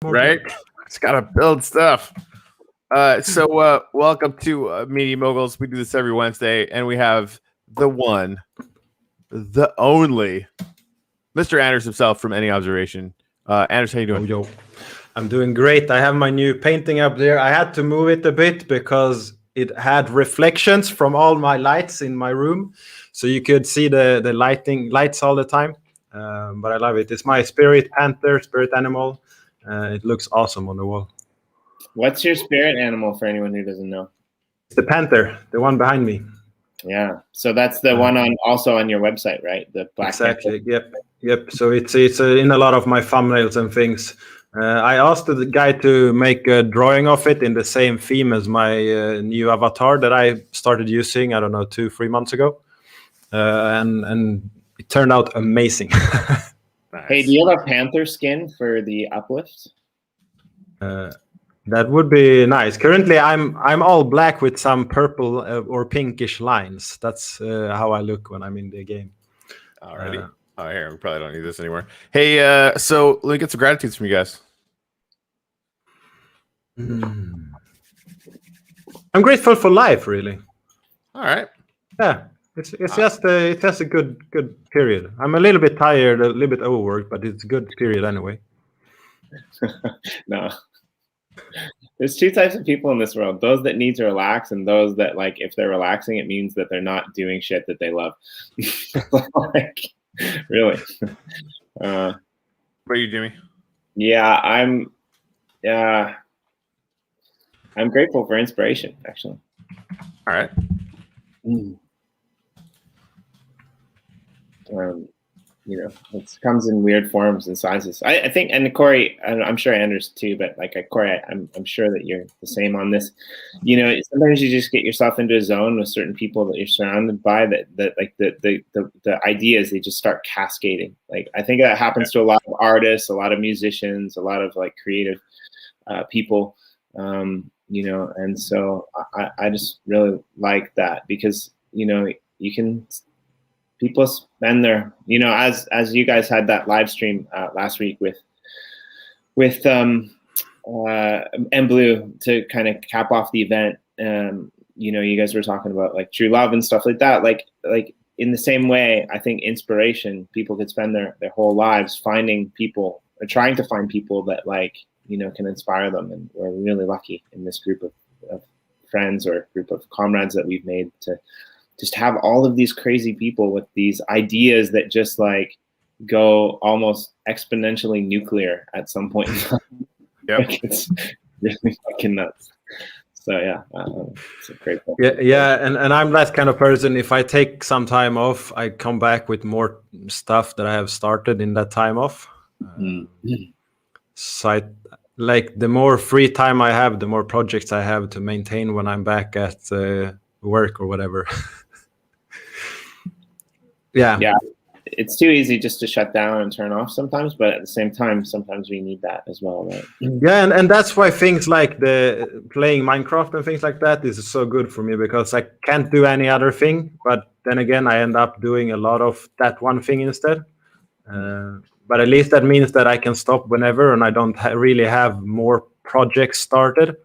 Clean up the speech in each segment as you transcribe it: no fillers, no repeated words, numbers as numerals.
Right? It's got to build stuff. Welcome to Media Moguls. We do this every Wednesday, and we have the one, the only, Mr. Anders himself from AnyObservation. Anders, how you doing? Yo, I'm doing great. I have my new painting up there. I had to move it a bit because it had reflections from all my lights in my room, so you could see the lights all the time. But I love it. It's my spirit animal. It looks awesome on the wall. What's your spirit animal for anyone who doesn't know? It's the panther, the one behind me. Yeah. So that's the one also on your website, right? The black exactly. panther. Yep. So it's in a lot of my thumbnails and things. I asked the guy to make a drawing of it in the same theme as my new avatar that I started using, I don't know, 2-3 months ago. And it turned out amazing. Nice. Hey, do you have a panther skin for the uplift? That would be nice. Currently, I'm all black with some purple or pinkish lines. That's how I look when I'm in the game. Alrighty. Here, we probably don't need this anymore. Hey, so let me get some gratitudes from you guys. I'm grateful for life, really. All right. Yeah, it's just a good period. I'm a little bit tired, a little bit overworked, but it's a good period anyway. No. There's two types of people in this world: those that need to relax, and those that, like, if they're relaxing, it means that they're not doing shit that they love. Like, really. What are you, Jimmy? Yeah, I'm grateful for inspiration, actually. All right. It comes in weird forms and sizes. I think, and Corey, I'm sure Anders too, but like Corey, I'm sure that you're the same on this. Sometimes you just get yourself into a zone with certain people that you're surrounded by that like the ideas, they just start cascading. Like, I think that happens to a lot of artists, a lot of musicians, a lot of like creative people, and so I just really like that because, you can, people spend their, as you guys had that live stream last week with Blue to kind of cap off the event. You guys were talking about like true love and stuff like that. Like in the same way, I think inspiration, people could spend their whole lives finding people or trying to find people that can inspire them. And we're really lucky in this group of friends or group of comrades that we've made to just have all of these crazy people with these ideas that just like go almost exponentially nuclear at some point. Yep. Like, it's really fucking nuts. So yeah, it's a great point. Yeah, and I'm that kind of person. If I take some time off, I come back with more stuff that I have started in that time off. So the more free time I have, the more projects I have to maintain when I'm back at work or whatever. Yeah, it's too easy just to shut down and turn off sometimes, but at the same time, sometimes we need that as well, right? Yeah, and that's why things like the playing Minecraft and things like that is so good for me, because I can't do any other thing, but then again, I end up doing a lot of that one thing instead. But at least that means that I can stop whenever, and I don't really have more projects started.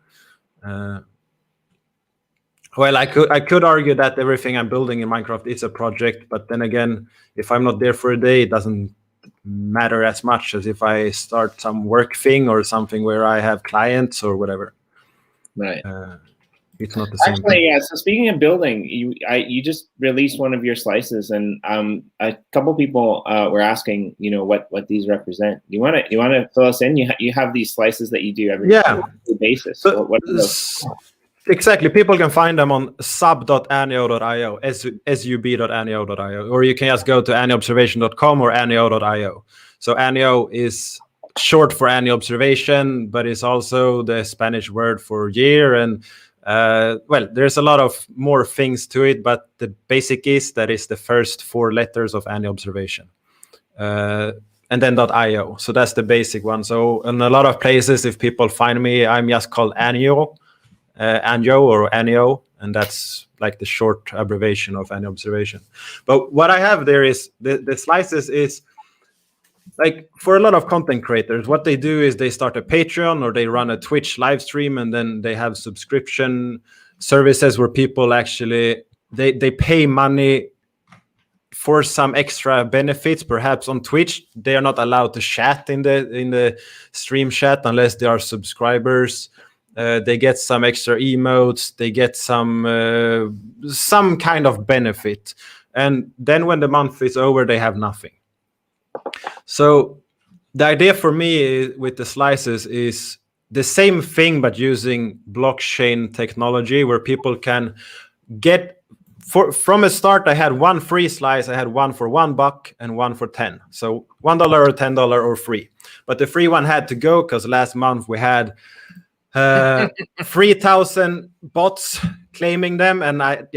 Well, I could argue that everything I'm building in Minecraft is a project, but then again, if I'm not there for a day, it doesn't matter as much as if I start some work thing or something where I have clients or whatever. Right. It's not the same. Actually, yeah. So speaking of building, you just released one of your slices, and a couple people were asking, what these represent. You want to fill us in? You have these slices that you do every basis. So, what are those? Exactly. People can find them on sub.anyo.io, sub.anyo.io, or you can just go to anyobservation.com or anyo.io. So anyo is short for AnyObservation, but it's also the Spanish word for year. And there's a lot of more things to it, but the basic is that it's the first 4 letters of AnyObservation. And then .io. So that's the basic one. So in a lot of places, if people find me, I'm just called Anyo. Anyo or Anyo, and that's like the short abbreviation of AnyObservation. But what I have there is the slices is like for a lot of content creators, what they do is they start a Patreon or they run a Twitch live stream, and then they have subscription services where people actually they pay money for some extra benefits. Perhaps on Twitch they are not allowed to chat in the stream chat unless they are subscribers. They get some extra emotes, they get some kind of benefit, and then when the month is over they have nothing. So the idea for me with the slices is the same thing but using blockchain technology, where people can get from a start. I had one free slice, I had one for $1 and one for 10, so $1 or $10 or free, but the free one had to go because last month we had 3,000 bots claiming them, and that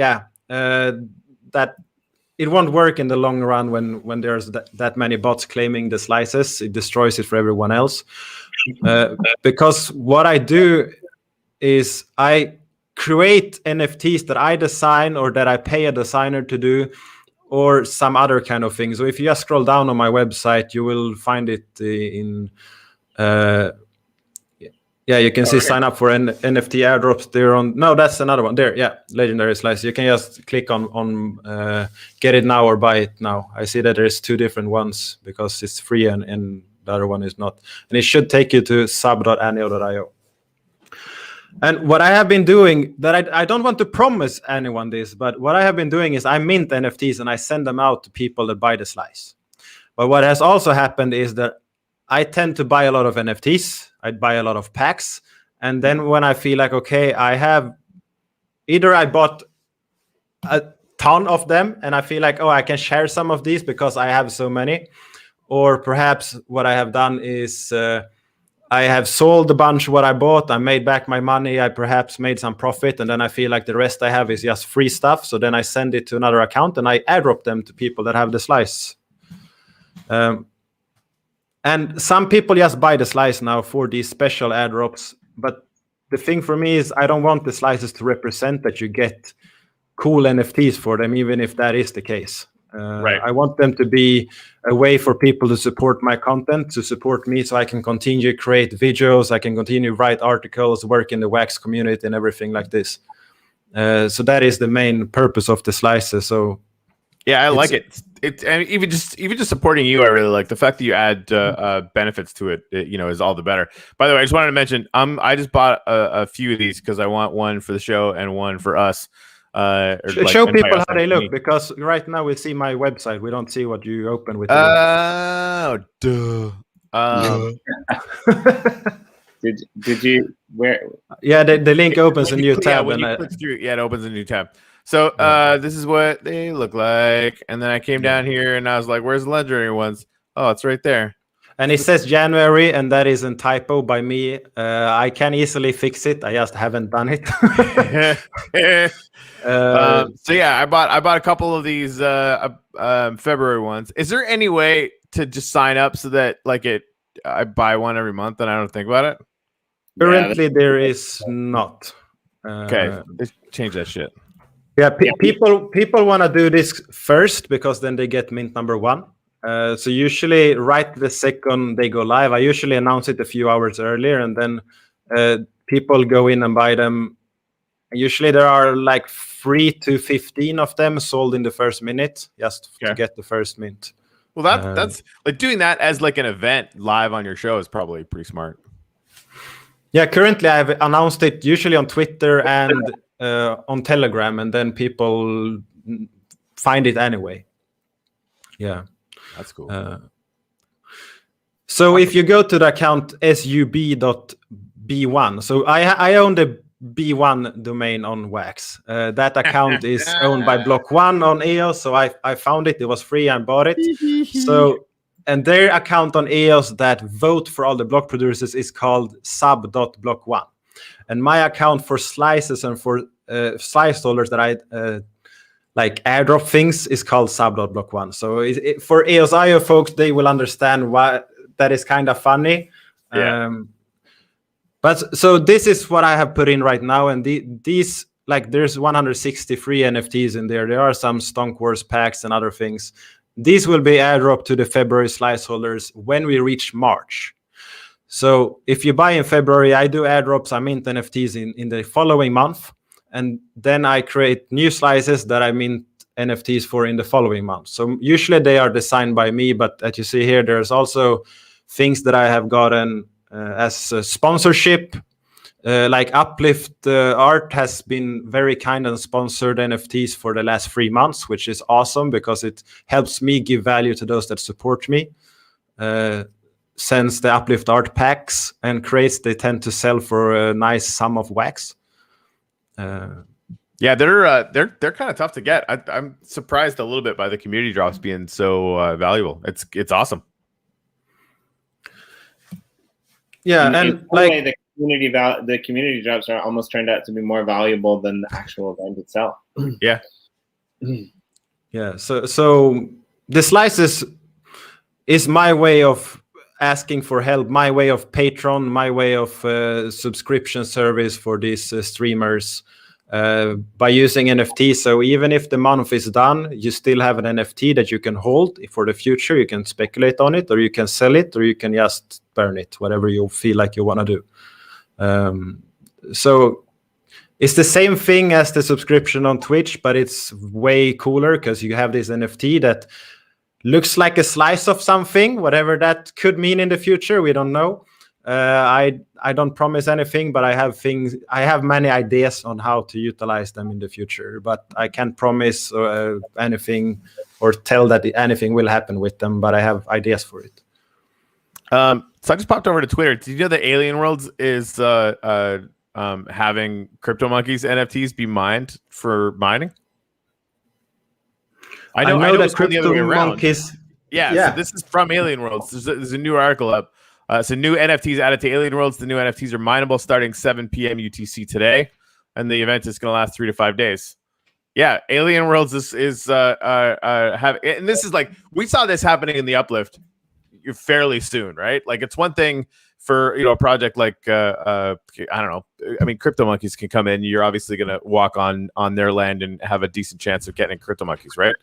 it won't work in the long run when there's that many bots claiming the slices. It destroys it for everyone else. Because what I do is I create NFTs that I design or that I pay a designer to do, or some other kind of thing. So if you just scroll down on my website, you will find it in you can see sign up for NFT airdrops there on. No, that's another one there. Yeah, legendary slice. You can just click on get it now or buy it now. I see that there's two different ones because it's free and the other one is not. And it should take you to sub.anyo.io. And what I have been doing, that I don't want to promise anyone this, but what I have been doing is I mint NFTs and I send them out to people that buy the slice. But what has also happened is that I tend to buy a lot of NFTs. I buy a lot of packs. And then when I feel like, okay, I bought a ton of them and I feel like, oh, I can share some of these because I have so many. Or perhaps what I have done is I have sold a bunch of what I bought. I made back my money. I perhaps made some profit. And then I feel like the rest I have is just free stuff. So then I send it to another account and I airdrop them to people that have the slice. And some people just buy the slice now for these special airdrops. But the thing for me is I don't want the slices to represent that you get cool NFTs for them, even if that is the case. Right. I want them to be a way for people to support my content, to support me so I can continue to create videos, I can continue to write articles, work in the Wax community and everything like this. So that is the main purpose of the slices. So yeah, I like it. And even just supporting you, I really like the fact that you add benefits to it. Is all the better. By the way, I just wanted to mention, I just bought a few of these because I want one for the show and one for us. Show people how they look, because right now we see my website. We don't see what you open with. Oh, duh. Did you where? Yeah, the link opens a new tab. When you click through, it opens a new tab. So this is what they look like. And then I came down here and I was like, where's the legendary ones? Oh, it's right there. And it says January, and that is a typo by me. I can easily fix it. I just haven't done it. So yeah, I bought a couple of these February ones. Is there any way to just sign up so that I buy one every month and I don't think about it? Currently, there is not. Okay, let's change that shit. Yeah, people want to do this first because then they get mint number 1. So usually right the second they go live, I usually announce it a few hours earlier, and then people go in and buy them. Usually there are like 3 to 15 of them sold in the first minute, just to get the first mint. Well, that's like doing that as like an event live on your show is probably pretty smart. Yeah, currently I've announced it usually on Twitter and on Telegram, and then people find it anyway. Yeah. That's cool. So if you go to the account sub.b1, so I own the B1 domain on Wax. That account is owned by Block 1 on EOS, so I found it. It was free and bought it. So, and their account on EOS that vote for all the block producers is called sub.block1. And my account for slices and for slice dollars that I like airdrop things is called sub.block1. So for EOS.io folks, they will understand why that is kind of funny. Yeah. But so this is what I have put in right now, and these like there's 163 NFTs in there. There are some Stonk Wars packs and other things. these will be airdropped to the February slice holders when we reach March. So if you buy in February, I do airdrops, I mint NFTs in the following month, and then I create new slices that I mint NFTs for in the following month. So usually they are designed by me, but as you see here, there's also things that I have gotten as a sponsorship. Like Uplift Art has been very kind and sponsored NFTs for the last 3 months, which is awesome because it helps me give value to those that support me. Sends the Uplift Art packs and crates, they tend to sell for a nice sum of wax. Yeah, they're kind of tough to get. I'm surprised a little bit by the community drops being so valuable. It's awesome. Yeah, and like the community drops are almost turned out to be more valuable than the actual event itself. Yeah. Yeah. So the slices is my way of asking for help, my way of Patreon, my way of subscription service for these streamers by using NFT. So even if the month is done, you still have an NFT that you can hold for the future. You can speculate on it, or you can sell it, or you can just burn it, whatever you feel like you want to do. So it's the same thing as the subscription on Twitch, but it's way cooler because you have this NFT that looks like a slice of something, whatever that could mean in the future. We don't know. I don't promise anything, but I have many ideas on how to utilize them in the future, but I can't promise anything or tell that anything will happen with them, but I have ideas for it. So I just popped over to Twitter. Did you know that Alien Worlds is having CryptoMonkeys NFTs be mined for mining? I know that CryptoMonkeys. Yeah. So this is from Alien Worlds. There's a new article up. So new NFTs added to Alien Worlds. The new NFTs are mineable starting 7 p.m. UTC today, and the event is going to last 3 to 5 days. Yeah, Alien Worlds is and this is like, we saw this happening in the Uplift fairly soon, right? Like, it's one thing for a project like I don't know. I mean, CryptoMonkeys can come in. You're obviously going to walk on their land and have a decent chance of getting CryptoMonkeys, right?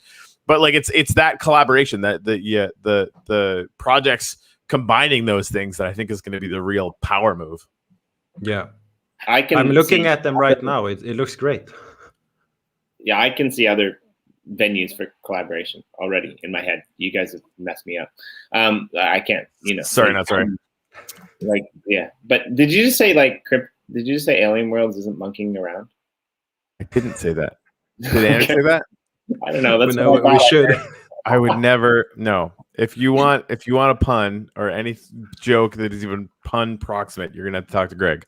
But like, it's that collaboration, that the projects combining those things that I think is going to be the real power move. Yeah, I'm looking at them right now. It looks great. Yeah, I can see other venues for collaboration already in my head. You guys have messed me up. I can't, Sorry, not sorry. Like, yeah. But did you just say did you just say Alien Worlds isn't monkeying around? I didn't say that. Did Aaron say that? I don't know. That's we should. I would never. No. If you want a pun or any joke that is even pun proximate, you're gonna have to talk to Greg.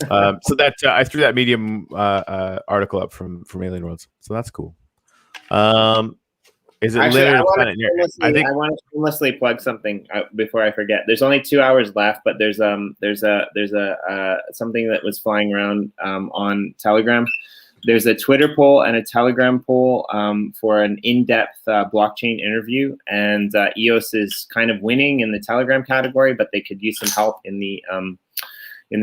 So that I threw that Medium article up from Alien Worlds, so that's cool. Is it actually, later? I want to shamelessly plug something before I forget. There's only 2 hours left, but there's something that was flying around on Telegram. There's a Twitter poll and a Telegram poll for an in-depth blockchain interview, and EOS is kind of winning in the Telegram category, but they could use some help in the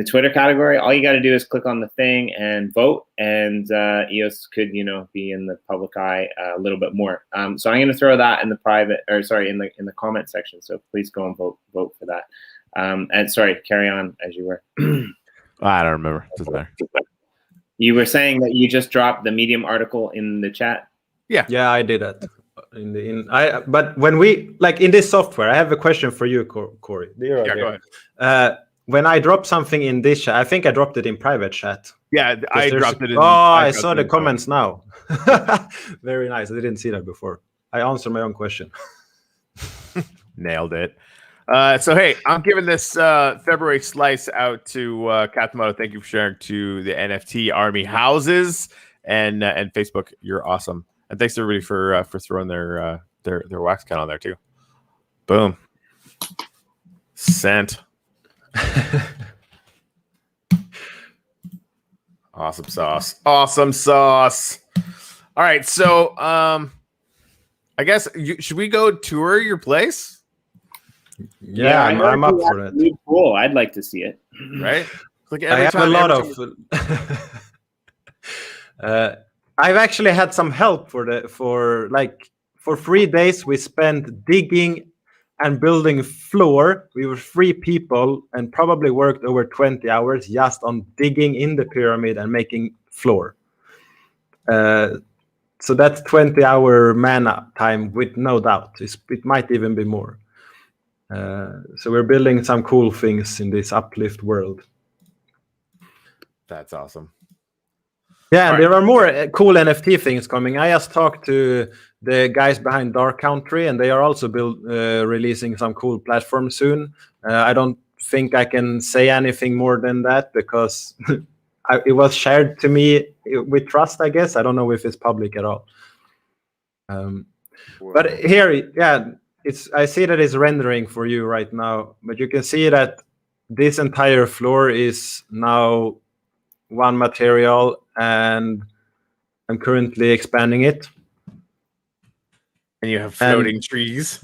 Twitter category. All you got to do is click on the thing and vote, and EOS could be in the public eye a little bit more. So I'm going to throw that in the in the comment section. So please go and vote for that. And sorry, carry on as you were. I don't remember. It doesn't matter. You were saying that you just dropped the Medium article in the chat. Yeah, I did that. But when we in this software, I have a question for you, Corey. Yeah, go ahead. When I drop something in this chat, I think I dropped it in private chat. Yeah, I dropped it in. I saw the comments now. Very nice. I didn't see that before. I answered my own question. Nailed it. So hey, I'm giving this February slice out to Katsumoto. Thank you for sharing to the NFT Army houses and Facebook. You're awesome, and thanks everybody for throwing their wax count on there too. Boom. Sent. Awesome sauce. All right, so I guess should we go tour your place? Yeah, I'm up for it. Cool. I'd like to see it. Right? Like I have a lot of. I've actually had some help for for 3 days we spent digging and building floor. We were 3 people and probably worked over 20 hours just on digging in the pyramid and making floor. So that's 20-hour mana time with no doubt. It might even be more. So we're building some cool things in this uplift world. That's awesome. Yeah, and there are more cool NFT things coming. I just talked to the guys behind Dark Country, and they are also releasing some cool platforms soon. I don't think I can say anything more than that because it was shared to me with trust, I guess. I don't know if it's public at all. But here, yeah, I see that it's rendering for you right now, but you can see that this entire floor is now one material, and I'm currently expanding it. And you have floating trees.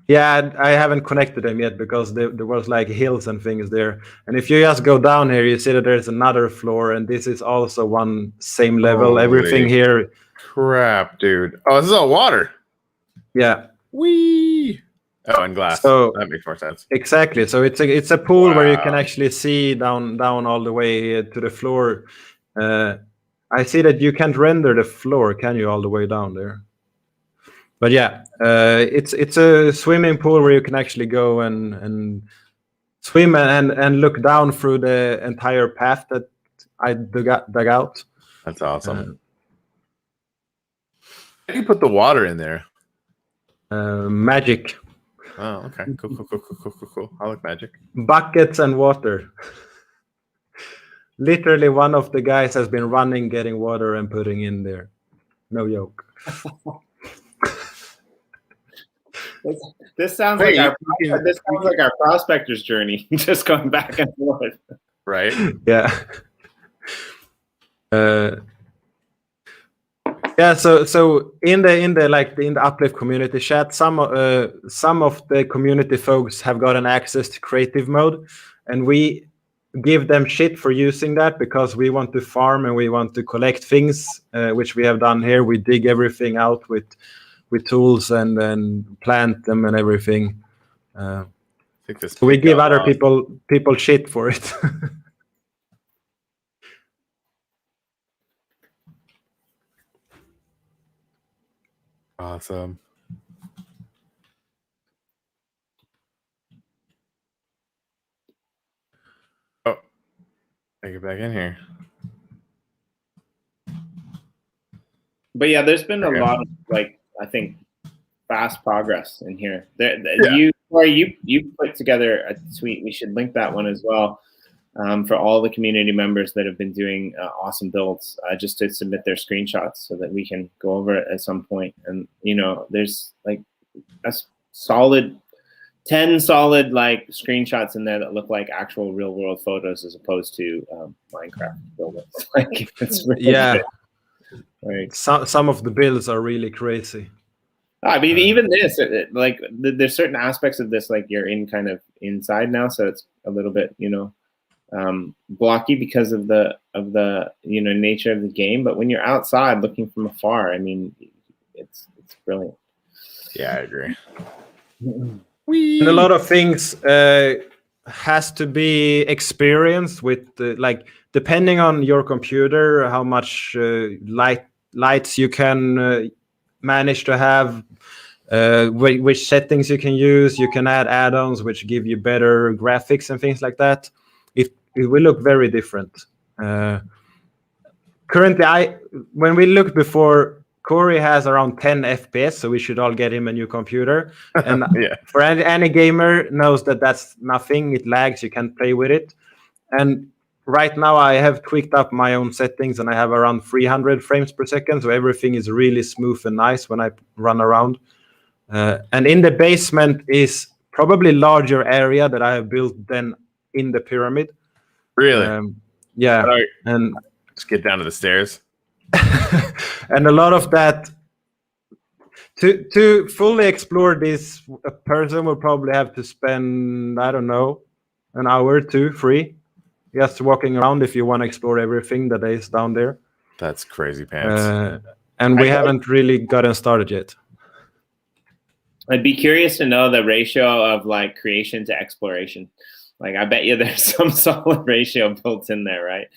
Yeah, I haven't connected them yet because there was like hills and things there. And if you just go down here, you see that there's another floor, and this is also one same level. Holy Everything here. Crap, dude. Oh, this is all water. Yeah. Whee! Oh, and glass. So that makes more sense. Exactly. So it's a pool where you can actually see down all the way to the floor. I see that you can't render the floor, can you, all the way down there? But yeah, it's a swimming pool where you can actually go and swim and look down through the entire path that I dug out. That's awesome. How do you put the water in there? Magic. Oh, okay. Cool. I like magic. Buckets and water. Literally, one of the guys has been running, getting water and putting in there. No joke. This sounds like our prospector's journey, just going back and forth. Right? Yeah. Yeah. So in the Uplift community chat, some of the community folks have gotten access to creative mode, and we give them shit for using that because we want to farm and we want to collect things, which we have done here. We dig everything out with tools and then plant them and everything. So we give other people shit for it. Awesome. Oh, I get back in here. But yeah, there's been a lot of I think fast progress in here. You put together a tweet. We should link that one as well for all the community members that have been doing awesome builds, just to submit their screenshots so that we can go over it at some point. And there's like a solid 10 solid screenshots in there that look like actual real world photos as opposed to Minecraft buildings. It's really good. Right. Some of the builds are really crazy. I mean, even this, there's certain aspects of this, you're in kind of inside now, so it's a little bit, blocky because of the nature of the game. But when you're outside looking from afar, I mean, it's brilliant. Yeah, I agree. And a lot of things has to be experienced with, depending on your computer, how much lights you can manage to have, which settings you can use. You can add add-ons which give you better graphics and things like that. It will look very different. Currently, when we looked before, Corey has around 10 FPS, so we should all get him a new computer. And for any gamer knows that that's nothing. It lags. You can't play with it. And right now I have tweaked up my own settings, and I have around 300 frames per second. So everything is really smooth and nice when I run around. And in the basement is probably larger area that I have built than in the pyramid. Really? Yeah. Right. And just get down to the stairs. And a lot of that, to fully explore this, a person will probably have to spend, I don't know, an hour, 2, 3, just walking around if you want to explore everything that is down there. That's crazy pants. And we haven't really gotten started yet. I'd be curious to know the ratio of like creation to exploration. Like, I bet you there's some solid ratio built in there, right?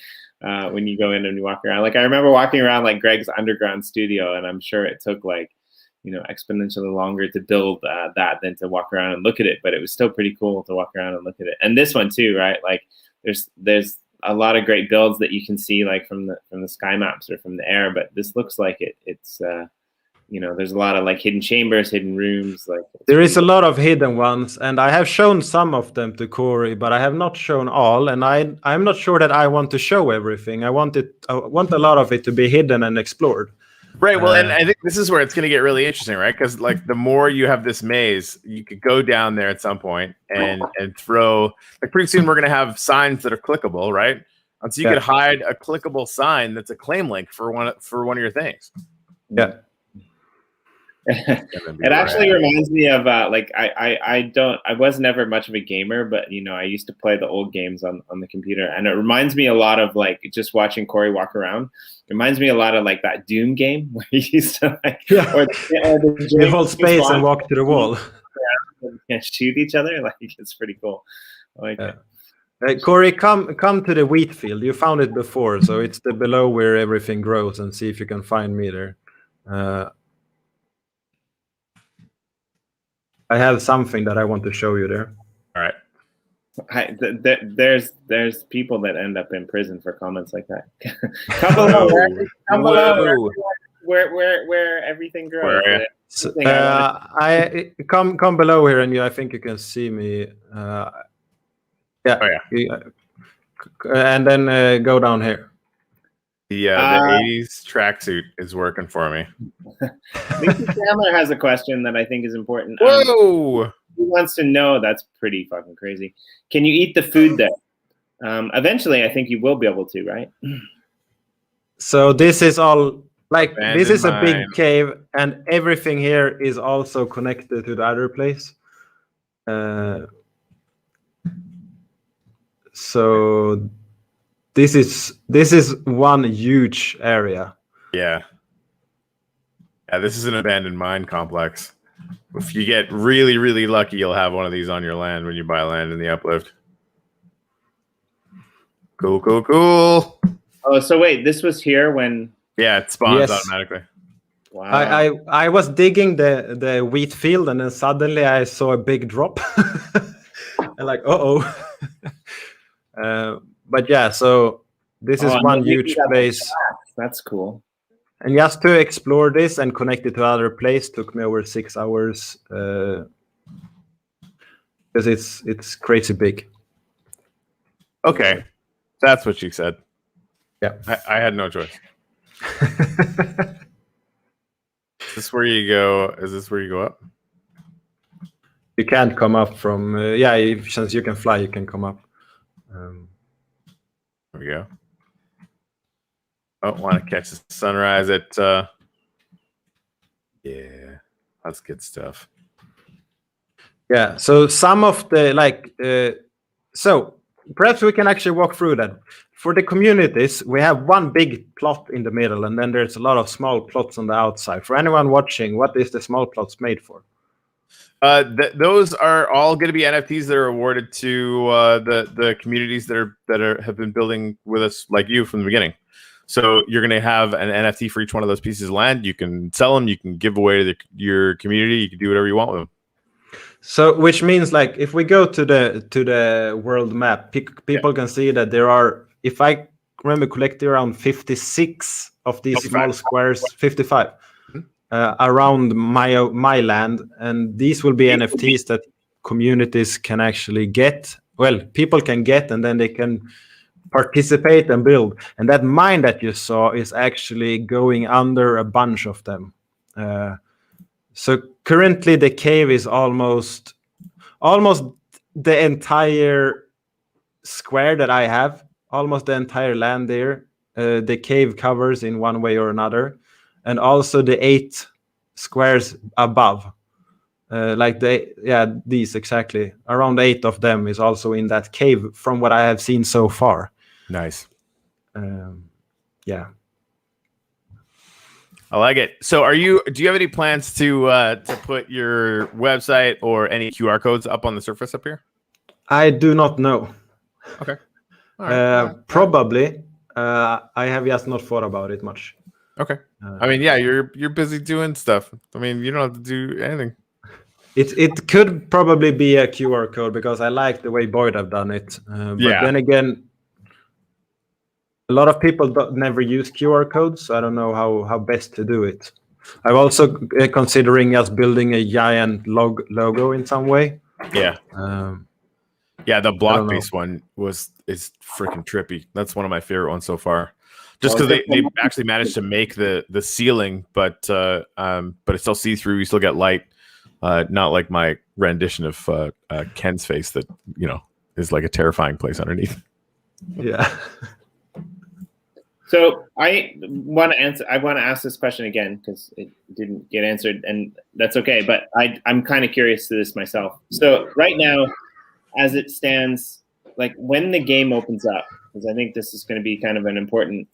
When you go in and you walk around. Like, I remember walking around like Greg's underground studio, and I'm sure it took like, exponentially longer to build that than to walk around and look at it. But it was still pretty cool to walk around and look at it. And this one too, right? Like, there's a lot of great builds that you can see like from the sky maps or from the air. But this looks like it's there's a lot of like hidden chambers, hidden rooms. Like, there is a lot of hidden ones, and I have shown some of them to Corey, but I have not shown all. And I'm not sure that I want to show everything. I want a lot of it to be hidden and explored. Right. Well, and I think this is where it's going to get really interesting, right? Because like the more you have this maze, you could go down there at some point and throw. Like pretty soon, we're going to have signs that are clickable, right? And so you could hide a clickable sign that's a claim link for one of your things. Yeah. It actually reminds me of like I was never much of a gamer, but I used to play the old games on the computer, and it reminds me a lot of like just watching Corey walk around. It reminds me a lot of like that Doom game where you used to like the whole space and walk to the wall. And shoot each other. Like, it's pretty cool. I like it. Corey, come to the wheat field. You found it before, so it's the below where everything grows, and see if you can find me there. I have something that I want to show you there. All right. There's people that end up in prison for comments like that. Come below, where everything grows. I come below here, and I think you can see me. Oh, yeah. And then go down here. The 80s tracksuit is working for me. Lisa Chandler has a question that I think is important. Whoa! He wants to know, that's pretty fucking crazy. Can you eat the food there? Eventually, I think you will be able to, right? So this is all like this is a big cave, and everything here is also connected to the other place. So this is one huge area. Yeah. Yeah, this is an abandoned mine complex. If you get really, really lucky, you'll have one of these on your land when you buy land in the uplift. Cool, cool, cool. Oh, so wait, this was here when... Yeah, it spawns automatically. Wow. I was digging the wheat field, and then suddenly I saw a big drop. And like, but yeah, so this is one huge place. That's cool. And just to explore this and connect it to other place took me over 6 hours because it's crazy big. Okay, that's what you said. Yeah, I had no choice. Is this where you go? Is this where you go up? You can't come up from. Since you can fly, you can come up. There we go. Oh, want to catch the sunrise at yeah, that's good stuff. Yeah, so some of the so perhaps we can actually walk through that. For the communities, we have one big plot in the middle, and then there's a lot of small plots on the outside. For anyone watching, what is the small plots made for? Those are all going to be NFTs that are awarded to the communities that have been building with us, like you, from the beginning. So you're going to have an NFT for each one of those pieces of land. You can sell them. You can give away to your community. You can do whatever you want with them. So, which means, like, if we go to the world map, people can see that there are, if I remember correctly, around 56 of these small squares, 55 around my land, and these will be NFTs that communities can actually get. Well, people can get, and then they can participate and build. And that mine that you saw is actually going under a bunch of them. So currently the cave is almost the entire square that I have, almost the entire land there. The cave covers in one way or another, and also the 8 squares above. These exactly. Around 8 of them is also in that cave from what I have seen so far. Nice. Yeah. I like it. So do you have any plans to put your website or any QR codes up on the surface up here? I do not know. Okay. All right. Probably. I have just not thought about it much. Okay. I mean, yeah, you're busy doing stuff. I mean, you don't have to do anything. It could probably be a QR code because I like the way Boyd have done it. But then again, a lot of people never use QR codes, so I don't know how best to do it. I'm also considering us building a giant logo in some way. Yeah. Yeah, the block-based one is freaking trippy. That's one of my favorite ones so far. Just because they actually managed to make the ceiling, but it's still see-through. You still get light. Not like my rendition of Ken's face that is like a terrifying place underneath. Yeah. So I want to ask this question again because it didn't get answered, and that's okay. But I'm kind of curious to this myself. So right now, as it stands, like when the game opens up, because I think this is going to be kind of an important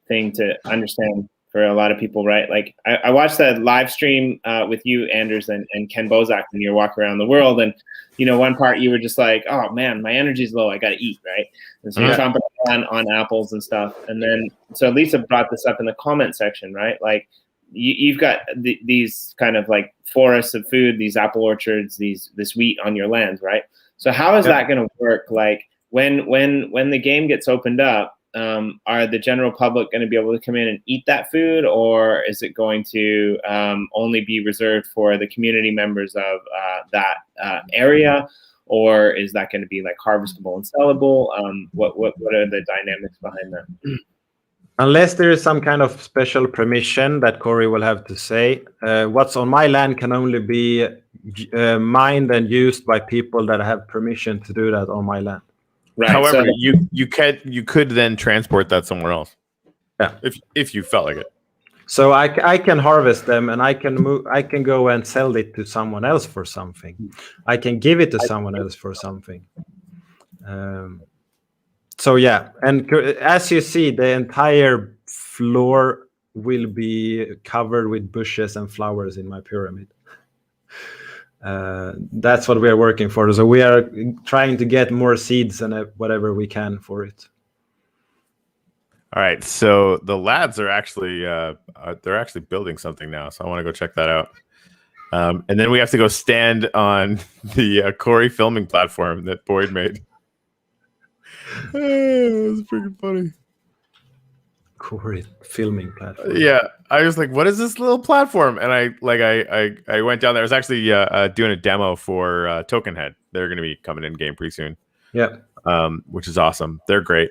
thing to understand for a lot of people, right? Like I watched that live stream with you, Anders, and Ken Bozak when you were walking around the world, and one part you were just like, "Oh man, my energy's low. I got to eat," right? And so you're chomping on apples and stuff, and then so Lisa brought this up in the comment section, right? Like you've got these kind of like forests of food, these apple orchards, this wheat on your land, right? So how is that going to work? Like when the game gets opened up, are the general public going to be able to come in and eat that food, or is it going to only be reserved for the community members of that area, or is that going to be like harvestable and sellable? What are the dynamics behind that? Unless there is some kind of special permission that Corey will have to say, what's on my land can only be mined and used by people that have permission to do that on my land. Right. However, you could then transport that somewhere else. Yeah. If you felt like it. So I can harvest them and I can go and sell it to someone else for something. I can give it to someone else for something. So yeah, and as you see, the entire floor will be covered with bushes and flowers in my pyramid. That's what we are working for. So we are trying to get more seeds and whatever we can for it. All right, so the lads are actually they're actually building something now, so I want to go check that out. And then we have to go stand on the Corey filming platform that Boyd made. It was freaking funny. Corey filming platform. Yeah, I was like, "What is this little platform?" And I went down there. I was actually doing a demo for Token Head. They're going to be coming in game pretty soon. Yeah, which is awesome. They're great.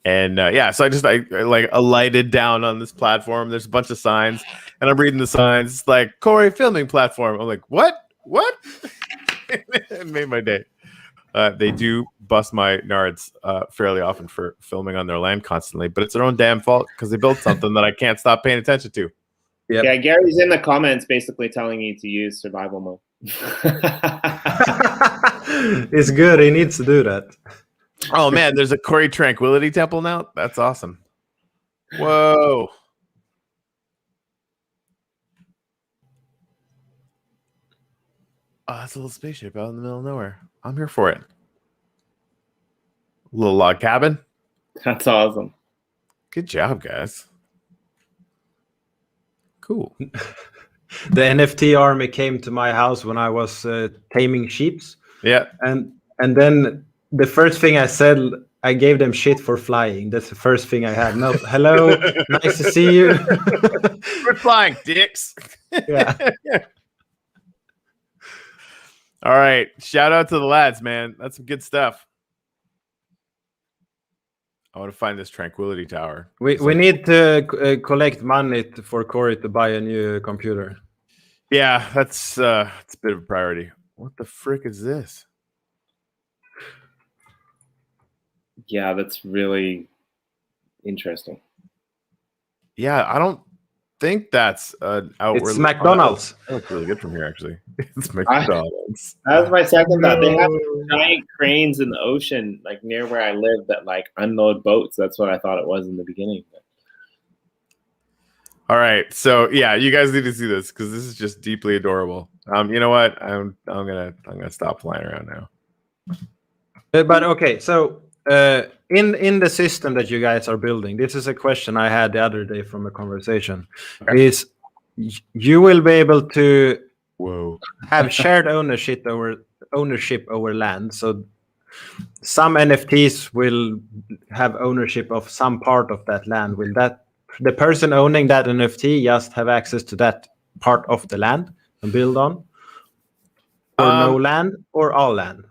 And so I alighted down on this platform. There's a bunch of signs, and I'm reading the signs. It's like Corey filming platform. I'm like, what? It made my day. They do bust my nards fairly often for filming on their land constantly, but it's their own damn fault because they built something that I can't stop paying attention to. Yep. Yeah, Gary's in the comments basically telling you to use survival mode. It's good. He needs to do that. Oh man, there's a Corey Tranquility Temple now. That's awesome. Whoa. Oh, that's a little spaceship out in the middle of nowhere. I'm here for it. A little log cabin. That's awesome. Good job, guys. Cool. The NFT army came to my house when I was taming sheep. Yeah. And then the first thing I said, I gave them shit for flying. That's the first thing I had. No, hello, nice to see you. We're flying, dicks. Yeah. All right. Shout out to the lads, man. That's some good stuff. I want to find this Tranquility Tower. We need to collect money for Corey to buy a new computer. Yeah, that's it's a bit of a priority. What the frick is this? Yeah, that's really interesting. Yeah, I don't think that's outward. It's McDonald's. That looks really good from here, actually. It's McDonald's. That was my second thought. They have giant cranes in the ocean, like near where I live, that like unload boats. That's what I thought it was in the beginning. All right, so yeah, you guys need to see this because this is just deeply adorable. You know what? I'm gonna stop flying around now. But okay, so in the system that you guys are building, this is a question I had the other day from a conversation. Okay. Is you will be able to Whoa. have shared ownership over land. So some NFTs will have ownership of some part of that land. Will that the person owning that NFT just have access to that part of the land and build on, or no land, or all land?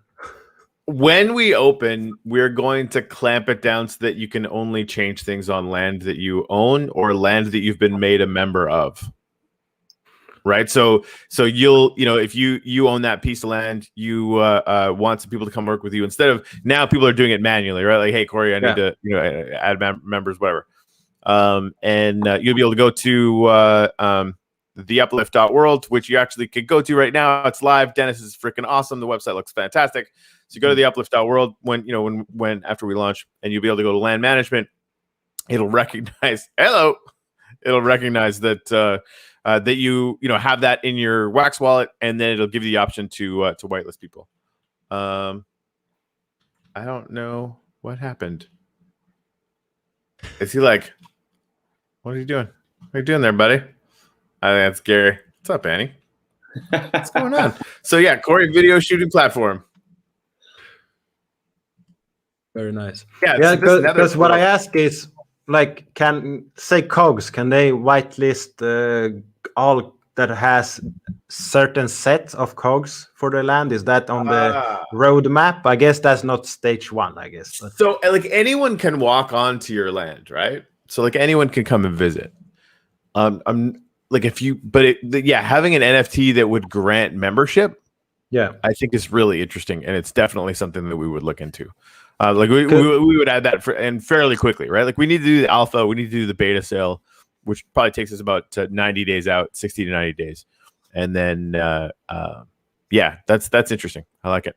When we open, we're going to clamp it down so that you can only change things on land that you own or land that you've been made a member of. Right. So you'll, if you own that piece of land, you want some people to come work with you instead of now people are doing it manually, right? Like, hey, Corey, I need to, add members, whatever. And you'll be able to go to theuplift.world, which you actually could go to right now. It's live. Dennis is freaking awesome. The website looks fantastic. So you go to theuplift.world when after we launch, and you'll be able to go to land management. It'll recognize It'll recognize that that you have that in your Wax wallet, and then it'll give you the option to whitelist people. I don't know what happened. Is he like, what are you doing? What are you doing there, buddy? I think that's Gary. What's up, Annie? What's going on? So yeah, Corey video shooting platform. Very nice. Yeah, because what I ask is, like, can cogs, can they whitelist all that has certain set of cogs for the land? Is that on the roadmap? I guess that's not stage 1, I guess. But. So like anyone can walk onto your land, right? So like anyone can come and visit. I'm like having an NFT that would grant membership, I think is really interesting, and it's definitely something that we would look into. Like we would add that and fairly quickly, right? Like we need to do the alpha, we need to do the beta sale, which probably takes us about 90 days out, 60 to 90 days, and then that's interesting. I like it.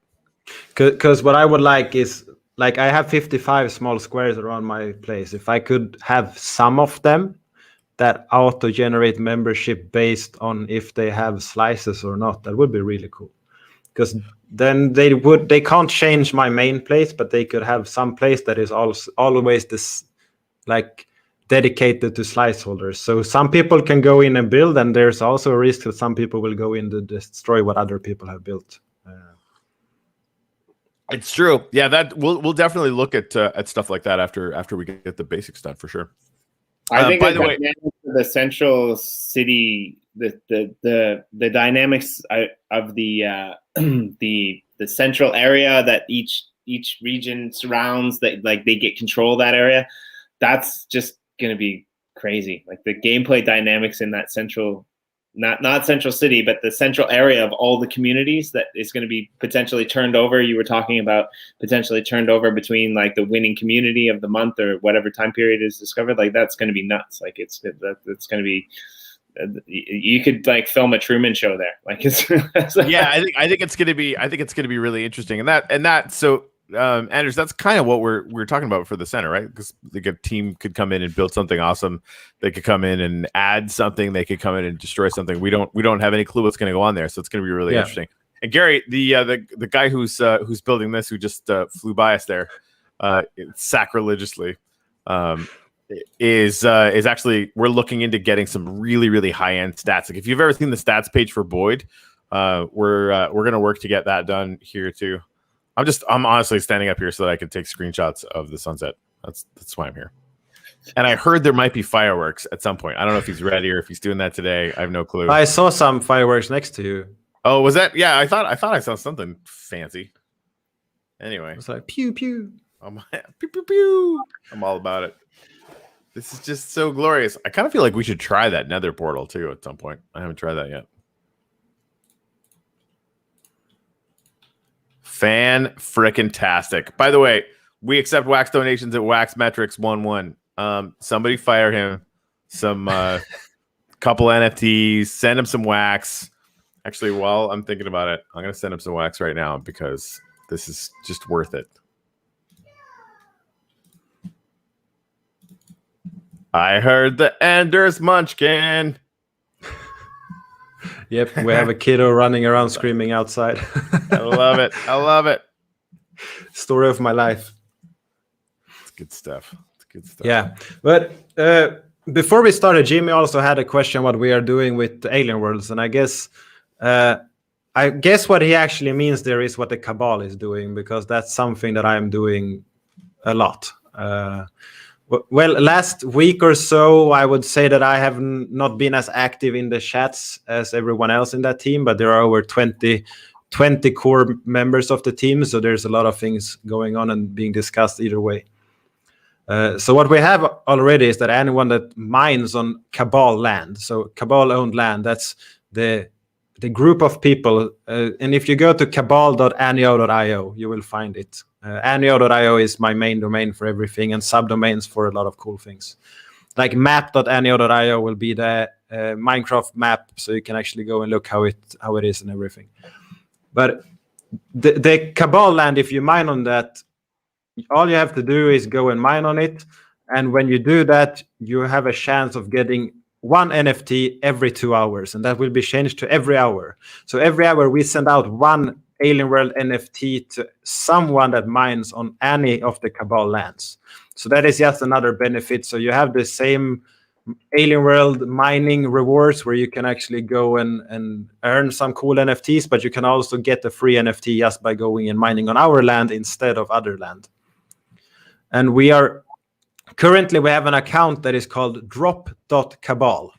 Because what I would like is, like, I have 55 small squares around my place. If I could have some of them that auto generate membership based on if they have slices or not, that would be really cool. Because then they can't change my main place, but they could have some place that is always this, like, dedicated to slice holders. So some people can go in and build, and there's also a risk that some people will go in to destroy what other people have built. It's true. Yeah, that we'll definitely look at stuff like that after we get the basics done, for sure. I think by the way, the central city, the dynamics of the the central area that each region surrounds, that like they get control of that area, that's just going to be crazy. Like the gameplay dynamics in that central, not central city, but the central area of all the communities that is going to be potentially turned over. You were talking about potentially turned over between like the winning community of the month or whatever time period is discovered. Like that's going to be nuts. Like it's going to be, you could like film a Truman Show there. Like it's yeah, I think it's going to be really interesting. And that so Anders, that's kind of what we're talking about for the center, right? Because the team could come in and build something awesome. They could come in and add something. They could come in and destroy something. We don't have any clue what's going to go on there, so it's going to be really interesting. And Gary, the guy who's building this, who just flew by us there, sacrilegiously, is actually, we're looking into getting some really, really high end stats. Like if you've ever seen the stats page for Boyd, we're going to work to get that done here too. I'm honestly standing up here so that I can take screenshots of the sunset. That's why I'm here. And I heard there might be fireworks at some point. I don't know if he's ready or if he's doing that today. I have no clue. I saw some fireworks next to you. Oh, was that? Yeah, I thought I saw something fancy. Anyway, it's like pew pew. Pew pew pew. I'm all about it. This is just so glorious. I kind of feel like we should try that Nether portal too at some point. I haven't tried that yet. Fan-frickin-tastic. By the way, we accept wax donations at waxmetrics11. Somebody fire him some couple NFTs, send him some wax. Actually, while I'm thinking about it, I'm going to send him some wax right now because this is just worth it. I heard the Ender's Munchkin. Yep, we have a kiddo running around screaming outside. I love it. I love it. Story of my life. It's good stuff. It's good stuff. Yeah, but before we started, Jimmy also had a question what we are doing with the Alien Worlds, and I guess what he actually means there is what the Cabal is doing, because that's something that I am doing a lot. Well, last week or so, I would say that I have not been as active in the chats as everyone else in that team, but there are over 20 core members of the team, so there's a lot of things going on and being discussed either way. So what we have already is that anyone that mines on Cabal land, so Cabal-owned land, that's the group of people. And if you go to cabal.anyo.io, you will find it. Anyo.io is my main domain for everything, and subdomains for a lot of cool things. Like map.anyo.io will be the Minecraft map, so you can actually go and look how it is and everything. But the Cabal land, if you mine on that, all you have to do is go and mine on it. And when you do that, you have a chance of getting one NFT every 2 hours, and that will be changed to every hour. So every hour we send out one Alien World NFT to someone that mines on any of the Cabal lands. So that is just another benefit. So you have the same Alien World mining rewards where you can actually go and earn some cool NFTs, but you can also get a free NFT just by going and mining on our land instead of other land. And we have an account that is called drop.cabal.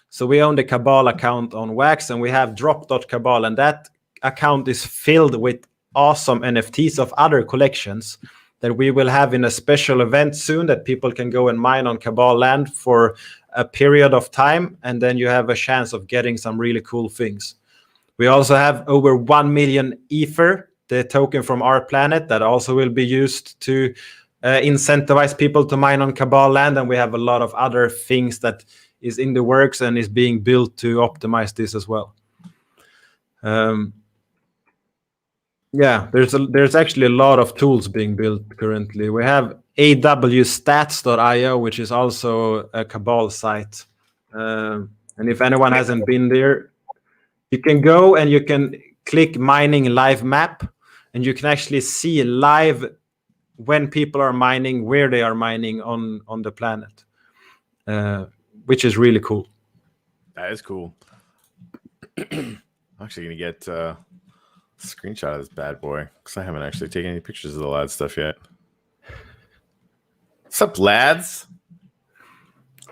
So we own the Cabal account on Wax, and we have drop.cabal, and that account is filled with awesome NFTs of other collections that we will have in a special event soon that people can go and mine on Cabal land for a period of time, and then you have a chance of getting some really cool things. We also have over 1 million Ether, the token from our planet, that also will be used to incentivize people to mine on Cabal land, and we have a lot of other things that is in the works and is being built to optimize this as well. Yeah, there's actually a lot of tools being built currently. We have awstats.io, which is also a Cabal site. And if anyone hasn't been there, you can go and you can click mining live map, and you can actually see live when people are mining, where they are mining on the planet, which is really cool. That is cool. I'm actually going to get a screenshot of this bad boy because I haven't actually taken any pictures of the lad stuff yet. What's up, lads?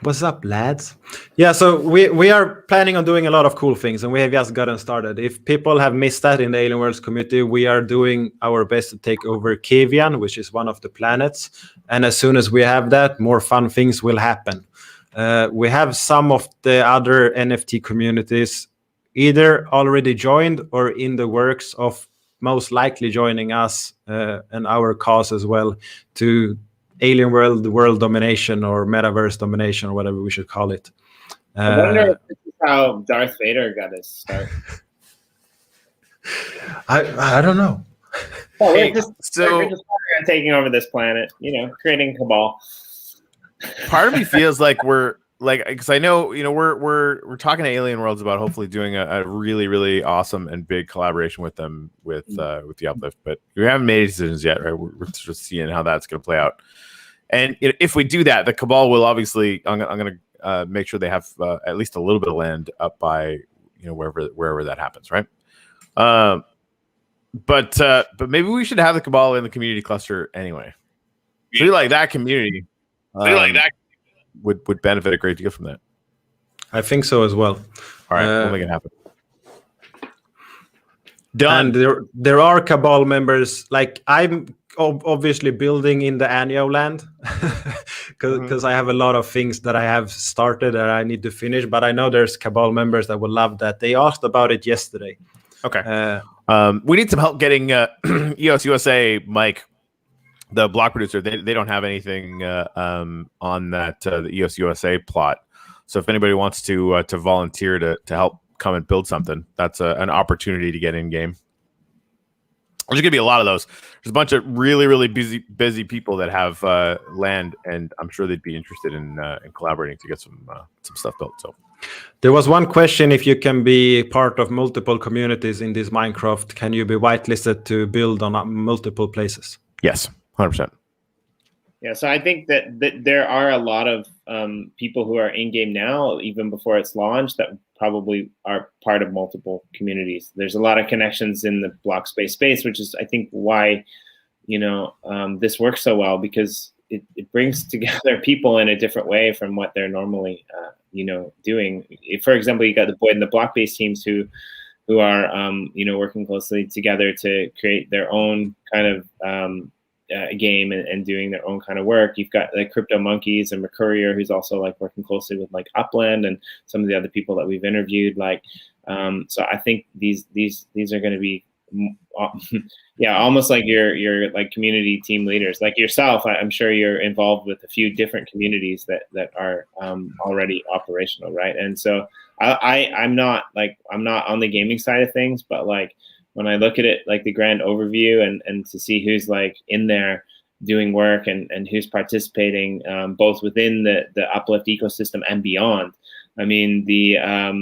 What's up, lads? Yeah, so we are planning on doing a lot of cool things, and we have just gotten started. If people have missed that in the Alien Worlds community, we are doing our best to take over Kavian, which is one of the planets. And as soon as we have that, more fun things will happen. We have some of the other NFT communities either already joined or in the works of most likely joining us and our cause as well to Alien world domination or metaverse domination or whatever we should call it. I wonder if this is how Darth Vader got his start. I don't know. Oh, we're just taking over this planet, creating Cabal. Part of me feels like we're like, because I know, we're talking to Alien Worlds about hopefully doing a really, really awesome and big collaboration with them with the Uplift, but we haven't made decisions yet, right? We're just seeing how that's going to play out. And if we do that, the Cabal will obviously, I'm going to make sure they have at least a little bit of land up by, wherever that happens, right? But maybe we should have the Cabal in the community cluster anyway. I feel like that community would benefit a great deal from that. I think so as well. All right, we'll make it happen. Done. And there are Cabal members, like I'm obviously building in the Anyo land because I have a lot of things that I have started that I need to finish, but I know there's Cabal members that will love that. They asked about it yesterday. Okay. We need some help getting EOS USA Mike, the block producer. They don't have anything on that the EOS USA plot. So if anybody wants to volunteer to help come and build something, that's an opportunity to get in game. There's gonna be a lot of those. There's a bunch of really busy people that have land, and I'm sure they'd be interested in collaborating to get some stuff built. So there was one question: if you can be part of multiple communities in this Minecraft, can you be whitelisted to build on multiple places? yes, 100%. Yeah, so I think that there are a lot of people who are in game now, even before it's launched, that probably are part of multiple communities. There's a lot of connections in the block space, which is, I think, why this works so well, because it brings together people in a different way from what they're normally doing. For example, you got the Void and the block-based teams who are working closely together to create their own kind of game and doing their own kind of work. You've got like Crypto Monkeys and Mercurier, who's also like working closely with like Upland and some of the other people that we've interviewed. Like, so I think these are going to be, almost like your like community team leaders, like yourself. I'm sure you're involved with a few different communities that are already operational, right? And so I'm not on the gaming side of things, but like, when I look at it, like the grand overview and to see who's like in there doing work and who's participating, both within the Uplift ecosystem and beyond. I mean, the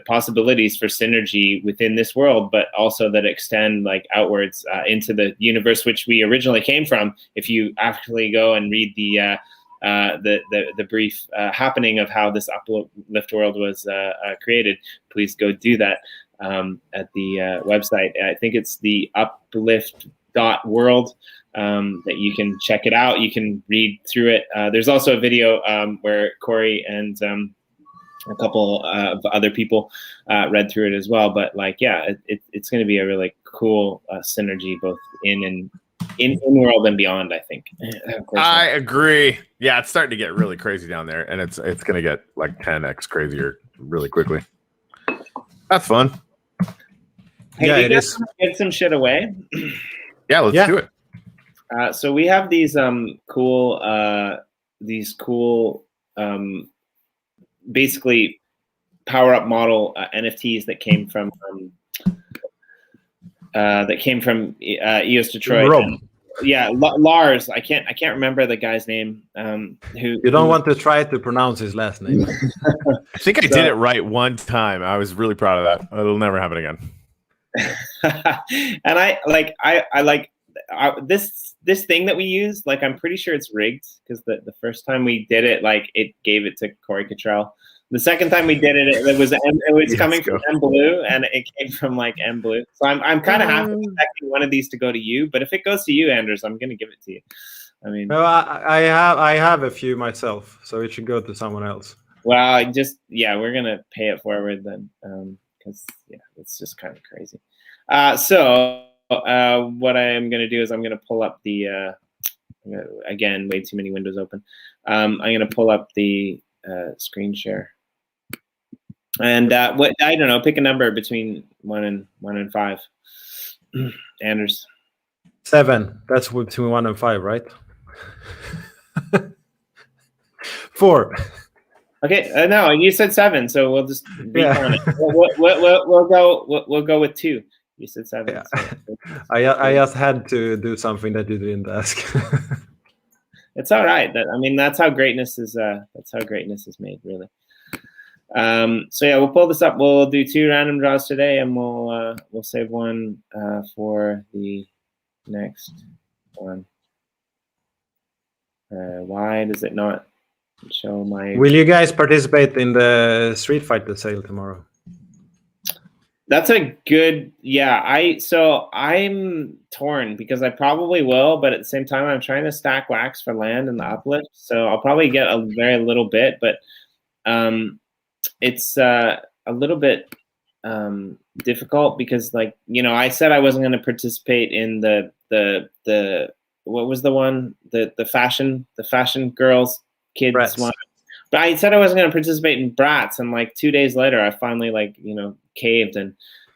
possibilities for synergy within this world, but also that extend like outwards into the universe which we originally came from. If you actually go and read the brief happening of how this Uplift world was created, please go do that. At the website. I think it's the uplift.world that you can check it out. You can read through it. There's also a video where Corey and a couple of other people read through it as well. But like, yeah, it's going to be a really cool synergy both in world and beyond, I think. I agree. Yeah, it's starting to get really crazy down there, and it's going to get like 10x crazier really quickly. That's fun. Hey, yeah, it is. Get some shit away. Yeah, let's do it. So we have these cool basically power up model NFTs that came from EOS Detroit. Rome. Yeah, Lars. I can't remember the guy's name. Who you don't want to try to pronounce his last name. I think I did it right one time. I was really proud of that. It'll never happen again. And I like this thing that we use. Like, I'm pretty sure it's rigged, because the first time we did it, like, it gave it to Corey Cottrell. The second time we did it, it was coming from M Blue, and it came from like M Blue. So I'm kind of half expecting one of these to go to you, but if it goes to you, Anders, I'm gonna give it to you. I mean, no, I have a few myself, so it should go to someone else. Well, we're gonna pay it forward then, because it's just kind of crazy. So what I am gonna do is I'm gonna pull up the again, way too many windows open. I'm gonna pull up the screen share. And what, I don't know, pick a number between 1 and 5. Anders. 7. That's between 1 and 5, right? 4. Okay, no, you said 7, so we'll just recount it. We'll go with 2. You said 7. Yeah. So. I just had to do something that you didn't ask. It's all right. That's how greatness is. That's how greatness is made, really. So yeah, we'll pull this up. We'll do 2 random draws today, and we'll save one for the next one. Why does it not show my? Will you guys participate in the Street Fighter sale tomorrow? That's a good, I'm torn, because I probably will, but at the same time, I'm trying to stack wax for land in the Uplift, so I'll probably get a very little bit, but it's a little bit difficult, because, like, I said I wasn't going to participate in the what was the one, the fashion girls kids Bratz. one, but I said I wasn't going to participate in Bratz, and like 2 days later, I finally caved and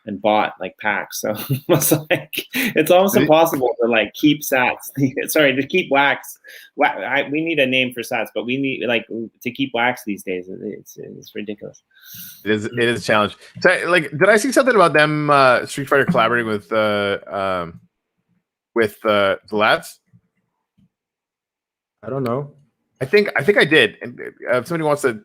and bought like packs. So it's almost impossible to like keep sats. Sorry, to keep wax. We need a name for sats, but we need like to keep wax these days. It's ridiculous. It is a challenge. So, like, did I see something about them Street Fighter collaborating with the lads? I don't know. I think I did. And if somebody wants to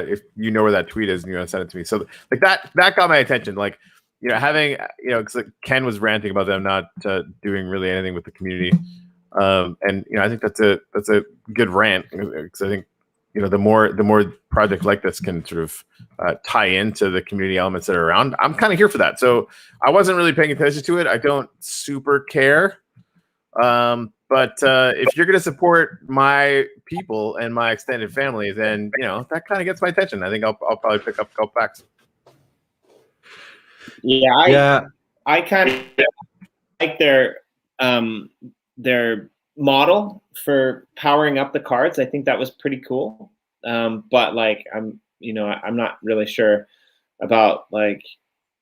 if you know where that tweet is and you want to send it to me, so like that got my attention. Like, you know, having, you know, because like Ken was ranting about them not doing really anything with the community, and you know, I think that's a good rant, because I think, you know, the more projects like this can sort of tie into the community elements that are around, I'm kind of here for that. So I wasn't really paying attention to it. I don't super care. But if you're going to support my people and my extended family, then, you know, that kind of gets my attention. I think I'll probably pick up a couple packs. Yeah, I kind of like their model for powering up the cards. I think that was pretty cool. But like, I'm not really sure about like.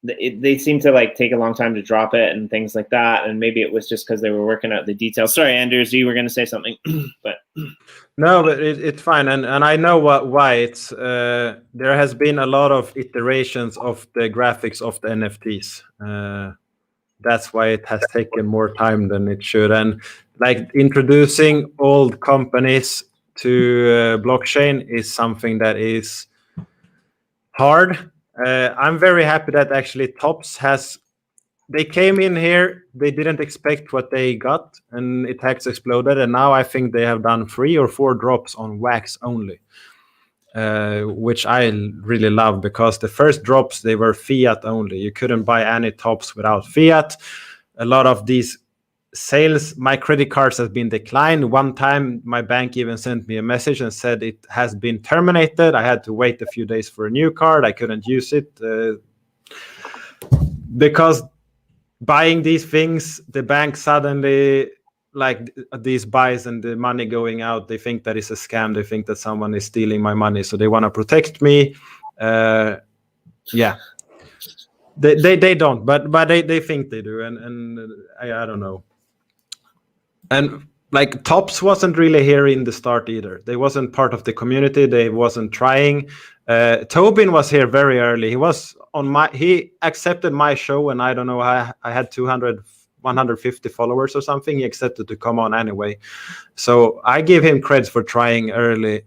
They seem to like take a long time to drop it and things like that, and maybe it was just because they were working out the details. Sorry, Anders, you were going to say something, but no, but it's fine, and I know why. It's there has been a lot of iterations of the graphics of the NFTs. That's why it has taken more time than it should, and like introducing old companies to blockchain is something that is hard. I'm very happy that actually Tops they came in here, they didn't expect what they got, and it has exploded, and now I think they have done 3 or 4 drops on wax only, which I really love, because the first drops, they were fiat only. You couldn't buy any Tops without fiat. A lot of these sales, my credit cards have been declined. One time my bank even sent me a message and said it has been terminated. I had to wait a few days for a new card. I couldn't use it because buying these things, the bank suddenly, like these buys and the money going out, they think that it's a scam. They think that someone is stealing my money, so they want to protect me. Yeah, they don't, but they think they do, and I don't know. And like Tops wasn't really here in the start either. They wasn't part of the community. They wasn't trying. Tobin was here very early. He accepted my show, and I don't know, I had 150 followers or something. He accepted to come on anyway. So I give him credit for trying early.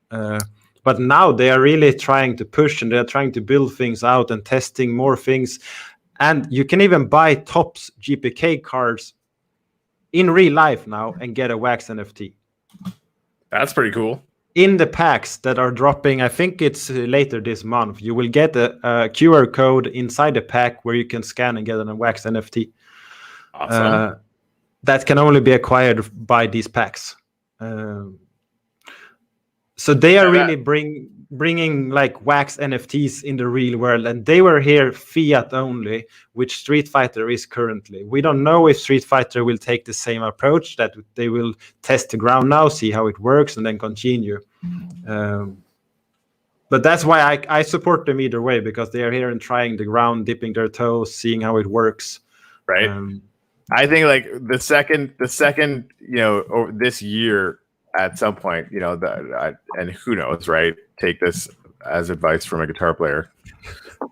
But now they are really trying to push, and they're trying to build things out and testing more things. And you can even buy Tops GPK cards in real life now and get a wax NFT. That's pretty cool. In the packs that are dropping, I think it's later this month, you will get a QR code inside the pack where you can scan and get a wax NFT. Awesome. That can only be acquired by these packs. So they are really bringing like wax NFTs in the real world, and they were here fiat only, which Street Fighter is currently. We don't know if Street Fighter will take the same approach, that they will test the ground now, see how it works, and then continue. But that's why I support them either way, because they are here and trying the ground, dipping their toes, seeing how it works. Right. I think like the second, you know, over this year, at some point, you know, and who knows, right? Take this as advice from a guitar player.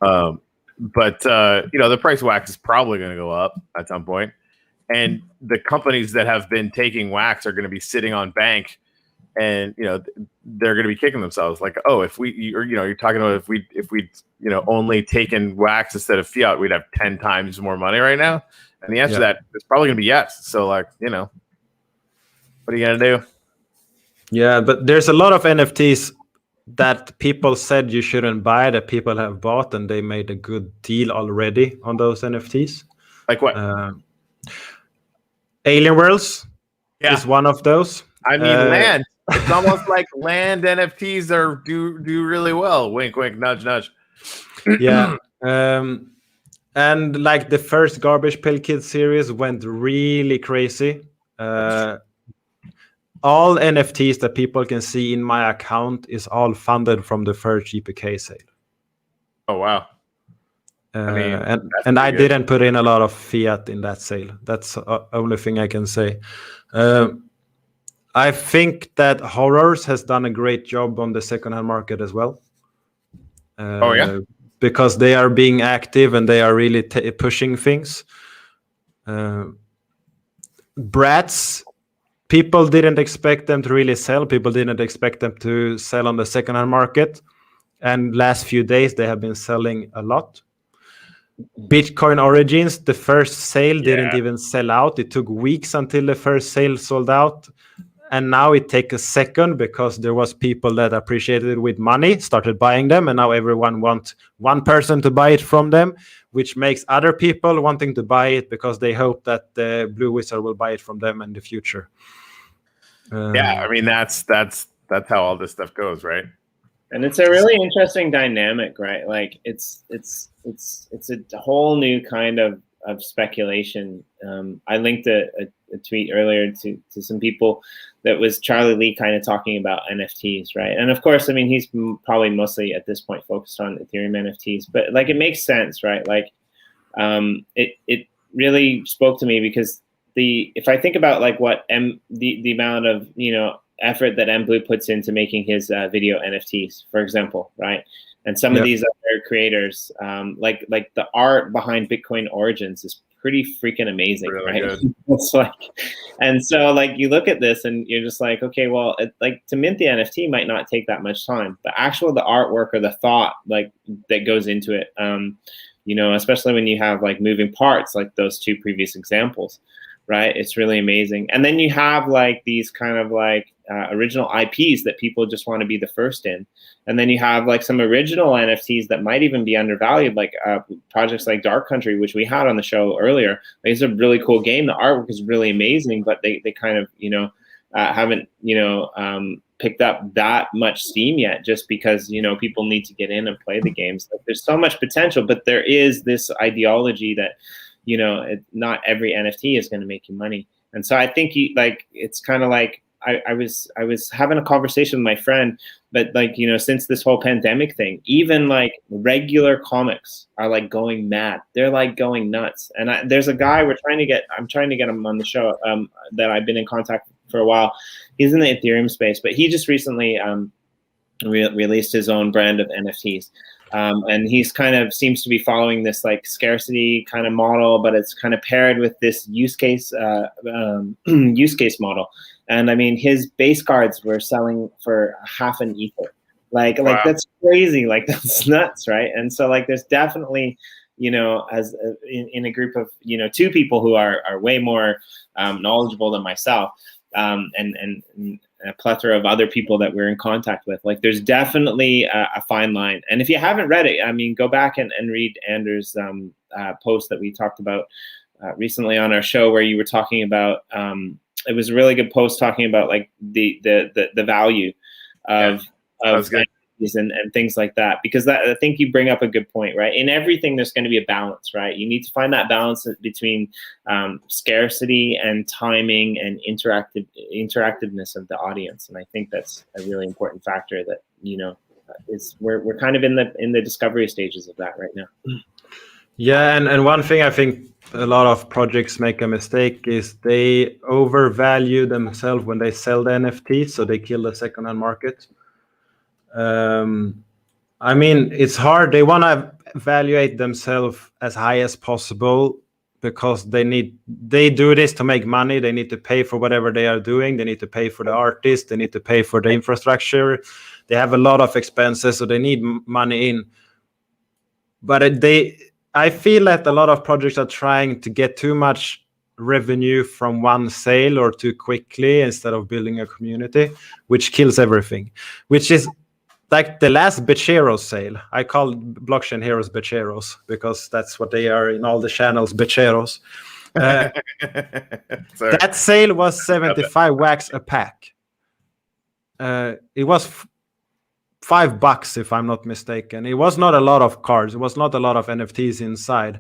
But you know, the price of wax is probably going to go up at some point, and the companies that have been taking wax are going to be sitting on bank, and you know, they're going to be kicking themselves. Like, oh, you're talking about if we you know, only taken wax instead of fiat, we'd have 10 times more money right now. And the answer to that is probably going to be yes. So, like, you know, what are you going to do? Yeah, but there's a lot of NFTs that people said you shouldn't buy that people have bought, and they made a good deal already on those NFTs. Like what? Alien Worlds is one of those. I mean, land. It's almost like land NFTs do really well. Wink, wink, nudge, nudge. Yeah. And like the first Garbage Pail Kids series went really crazy. All NFTs that people can see in my account is all funded from the first GPK sale. Oh, wow. And I didn't put in a lot of fiat in that sale. That's the only thing I can say. I think that Horrors has done a great job on the secondhand market as well. Because they are being active and they are really pushing things. Brats, people didn't expect them to really sell. People didn't expect them to sell on the secondhand market. And last few days, they have been selling a lot. Bitcoin Origins, the first sale didn't even sell out. It took weeks until the first sale sold out. And now it takes a second because there was people that appreciated it with money, started buying them. And now everyone wants one person to buy it from them, which makes other people wanting to buy it because they hope that the Blue Wizard will buy it from them in the future. I mean, that's how all this stuff goes, right? And it's a really interesting dynamic, right? Like it's a whole new kind of speculation. I linked a tweet earlier to some people that was Charlie Lee kind of talking about NFTs, right? And of course, I mean, he's probably mostly at this point focused on Ethereum NFTs, but like it makes sense, right? Like it really spoke to me because if I think about like what the amount of effort that MBlue puts into making his video NFTs, for example, right? And some of these other creators, like the art behind Bitcoin Origins is pretty freaking amazing, really, right? It's like, and so like you look at this and you're just like, okay, well, like to mint the NFT might not take that much time, but the artwork or the thought like that goes into it, especially when you have like moving parts like those two previous examples, right? It's really amazing. And then you have like these kind of like original IPs that people just want to be the first in. And then you have like some original NFTs that might even be undervalued, like projects like Dark Country, which we had on the show earlier. Like, it's a really cool game. The artwork is really amazing, but they kind of, haven't, picked up that much steam yet just because, people need to get in and play the games. Like, there's so much potential, but there is this ideology that, not every NFT is going to make you money. And so I think it's kind of like, I was having a conversation with my friend, but like, since this whole pandemic thing, even like regular comics are like going mad. They're like going nuts. And there's a guy I'm trying to get him on the show that I've been in contact with for a while. He's in the Ethereum space, but he just recently released his own brand of NFTs. And he's kind of seems to be following this like scarcity kind of model, but it's kind of paired with this use case model. And I mean, his base cards were selling for half an ether. Like that's crazy. Like that's nuts, right? And so like, there's definitely, as in a group of two people who are way more knowledgeable than myself, and a plethora of other people that we're in contact with. Like, there's definitely a fine line. And if you haven't read it, I mean, go back and read Anders' post that we talked about recently on our show, where you were talking about. It was a really good post talking about like the value of and things like that, because I think you bring up a good point, right? In everything, there's going to be a balance, right? You need to find that balance between scarcity and timing and interactiveness of the audience. And I think that's a really important factor that, we're kind of in the discovery stages of that right now. Yeah, and one thing I think a lot of projects make a mistake is they overvalue themselves when they sell the NFT, so they kill the secondhand market. I mean, it's hard. They want to evaluate themselves as high as possible because they do this to make money. They need to pay for whatever they are doing. They need to pay for the artist. They need to pay for the infrastructure. They have a lot of expenses, so they need money in. But I feel that a lot of projects are trying to get too much revenue from one sale or too quickly instead of building a community, which kills everything. Which is like the last Becheros sale. I call Blockchain Heroes Becheros because that's what they are in all the channels, Becheros. That sale was 75 wax a pack. It was $5 if I'm not mistaken. It was not a lot of cards. It was not a lot of NFTs inside.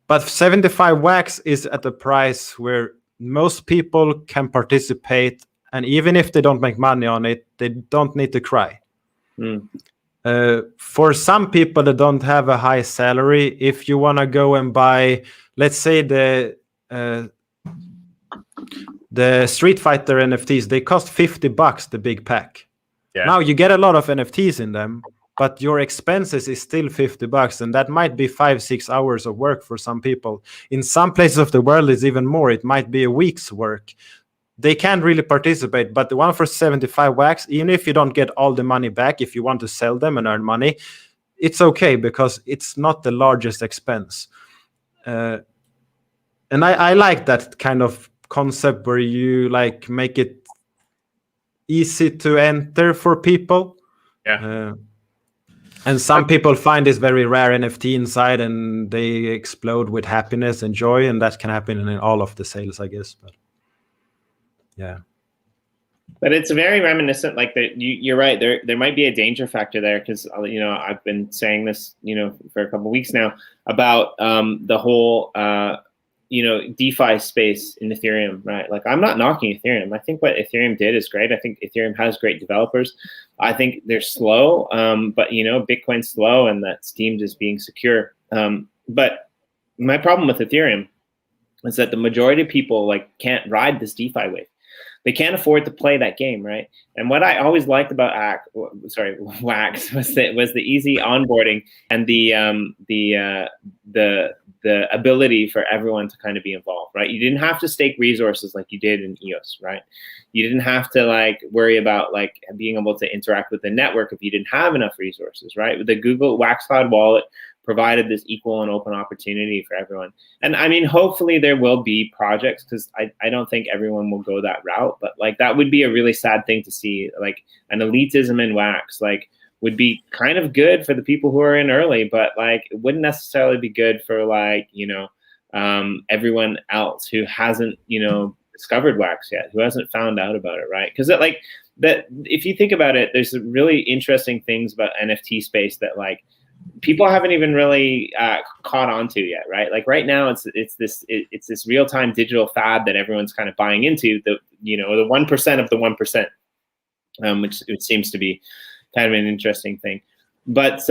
But 75 wax is at a price where most people can participate. And even if they don't make money on it, they don't need to cry. For some people that don't have a high salary, if you want to go and buy, let's say the Street Fighter NFTs, they cost $50, the big pack. Yeah. Now you get a lot of NFTs in them, but your expenses is still $50, and that might be 5-6 hours of work for some people. In some places of the world, it's even more. It might be a week's work. They can't really participate, but the one for 75 wax, even if you don't get all the money back, if you want to sell them and earn money, it's okay because it's not the largest expense. And I like that kind of concept where you like make it easy to enter for people. Yeah. And some people find this very rare NFT inside and they explode with happiness and joy, and that can happen in all of the sales, I guess. But yeah. But it's very reminiscent. Like you're right. There might be a danger factor there because I've been saying this for a couple of weeks now about the whole DeFi space in Ethereum, right? Like I'm not knocking Ethereum. I think what Ethereum did is great. I think Ethereum has great developers. I think they're slow, but Bitcoin's slow and that's deemed as being secure. But my problem with Ethereum is that the majority of people like can't ride this DeFi wave. They can't afford to play that game, right? And what I always liked about Wax was the easy onboarding and the ability for everyone to kind of be involved, right? You didn't have to stake resources like you did in EOS, right? You didn't have to like worry about like being able to interact with the network if you didn't have enough resources, right? With the Google Wax Cloud wallet provided this equal and open opportunity for everyone. And I mean, hopefully there will be projects because I don't think everyone will go that route, but like that would be a really sad thing to see, like an elitism in Wax, like would be kind of good for the people who are in early, but like it wouldn't necessarily be good for like, everyone else who hasn't, discovered Wax yet, who hasn't found out about it, right? Because if you think about it, there's really interesting things about NFT space that like people haven't even really caught on to yet, right? Like right now, it's this real-time digital fad that everyone's kind of buying into. The 1% of the 1%, which it seems to be kind of an interesting thing. But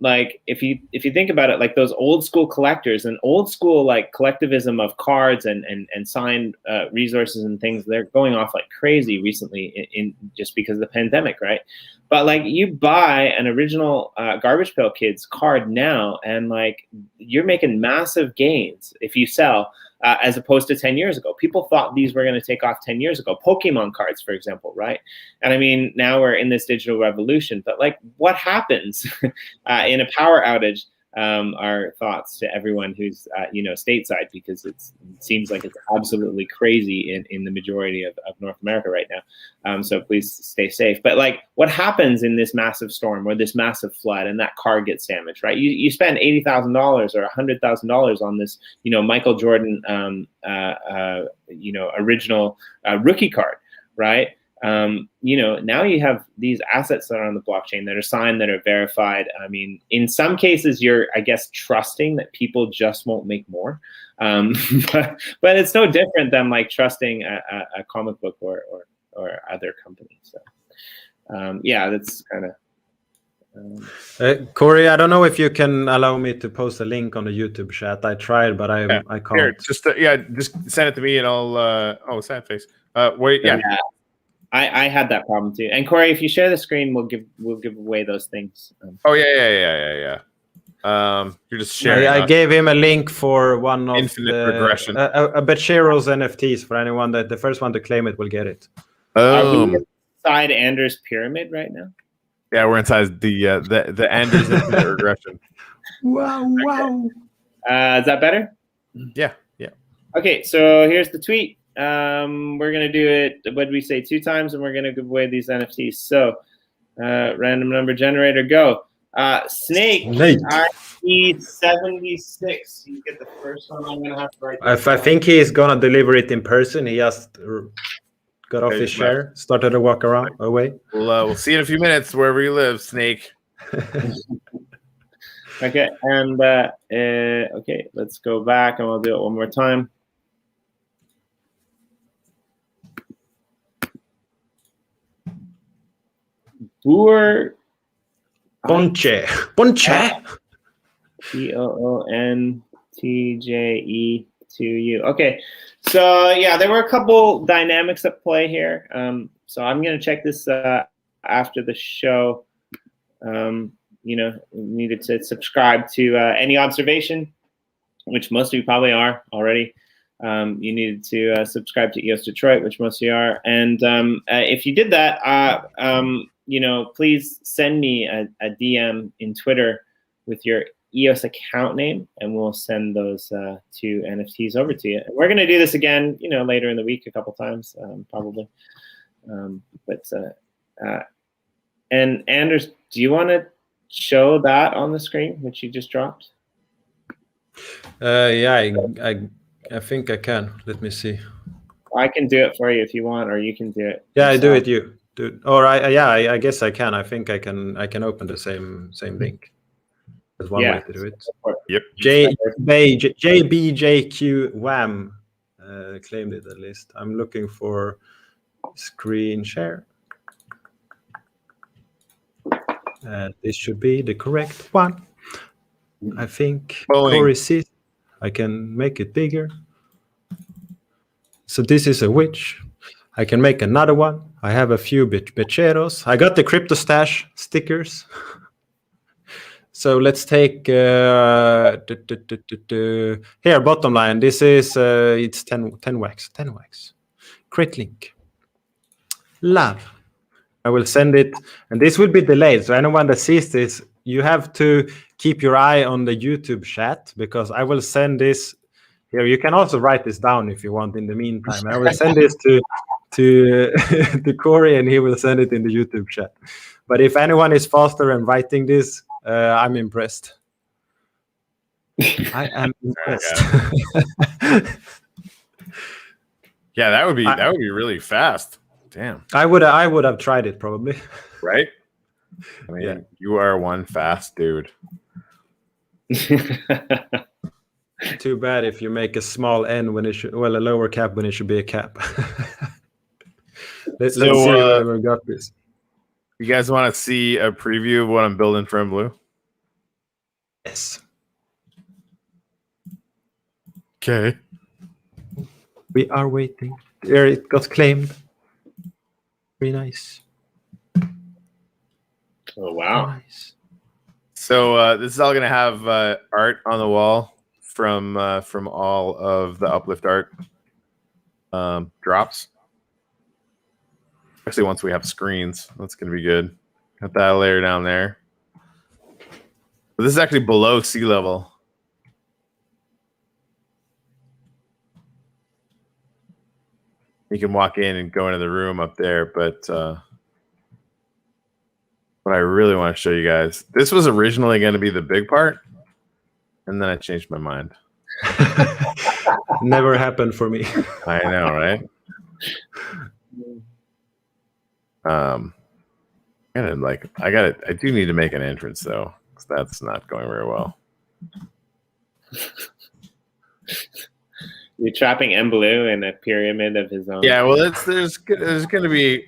like if you think about it, like those old school collectors and old school like collectivism of cards and signed resources and things, they're going off like crazy recently in just because of the pandemic, right? But like you buy an original Garbage Pail Kids card now, and like you're making massive gains if you sell. As opposed to 10 years ago. People thought these were going to take off 10 years ago. Pokemon cards, for example, right? And I mean, now we're in this digital revolution, but like what happens in a power outage are thoughts to everyone who's, stateside, because it seems like it's absolutely crazy in the majority of North America right now. So please stay safe. But like what happens in this massive storm or this massive flood and that car gets damaged, right? You spend $80,000 or $100,000 on this, Michael Jordan, original rookie card, right? Now you have these assets that are on the blockchain that are signed, that are verified. I mean, in some cases, you're, I guess, trusting that people just won't make more. But it's no different than like trusting a comic book or other companies. So, that's kind of. Corey, I don't know if you can allow me to post a link on the YouTube chat. I tried, but I can't. Here, just send it to me and I'll sad face. I had that problem too. And Corey, if you share the screen, we'll give away those things. Yeah. You're just sharing. I gave him a link for one of Infinite regression. A Bechero's NFTs for anyone that the first one to claim it will get it. Are we inside Anders' pyramid right now? Yeah, we're inside the Anders infinite regression. Wow. Is that better? Yeah. Okay, so here's the tweet. We're gonna do it. What did we say? 2 times, and we're gonna give away these NFTs. So, random number generator, go. Snake. I need 76. You get the first one. I'm gonna have to write. I think he is gonna deliver it in person. He just got off his chair, started to walk around away. We'll see in a few minutes wherever you live, Snake. Okay, and okay, let's go back and we'll do it one more time. Ponche. POONTJE2U. Okay, so yeah, there were a couple dynamics at play here. So I'm gonna check this after the show. Needed to subscribe to AnyObservation, which most of you probably are already. You needed to subscribe to EOS Detroit, which most of you are. And if you did that, please send me a DM in Twitter with your EOS account name, and we'll send those 2 NFTs over to you. We're going to do this again, later in the week, a couple times, probably. And Anders, do you want to show that on the screen, which you just dropped? Yeah, I think I can. Let me see. I can do it for you if you want, or you can do it. Yeah, I do it. You do. Or I guess I can. I think I can open the same link. There's one way to do it. Yep. JBJQ Wham claimed it at least. I'm looking for screen share. This should be the correct one. I think Corey sees. I can make it bigger. So this is a witch. I can make another one. I have a few becheros. I got the crypto stash stickers. So let's take here, bottom line. This is it's 10 wax. Crit link. Love. I will send it, and this will be delayed. So anyone that sees this, you have to keep your eye on the YouTube chat, because I will send this here. You can also write this down if you want in the meantime. I will send this to Corey, and he will send it in the YouTube chat. But if anyone is faster in writing this, I'm impressed. I am impressed. Yeah, that would be really fast. Damn. I would have tried it probably. Right? I mean, you are one fast dude. Too bad if you make a small N when it should, a lower cap when it should be a cap. Let's see where we got this. You guys want to see a preview of what I'm building for Blue? Yes. Okay. We are waiting. There it got claimed. Very nice. Oh, wow. Very nice. So this is all going to have art on the wall from all of the uplift art drops. Especially once we have screens, that's going to be good. Got that layer down there. But this is actually below sea level. You can walk in and go into the room up there, but what I really want to show you guys, this was originally going to be the big part, and then I changed my mind. Never happened for me. I know, right? I do need to make an entrance though, because that's not going very well. You're trapping Blue in a pyramid of his own. Yeah, well, there's going to be,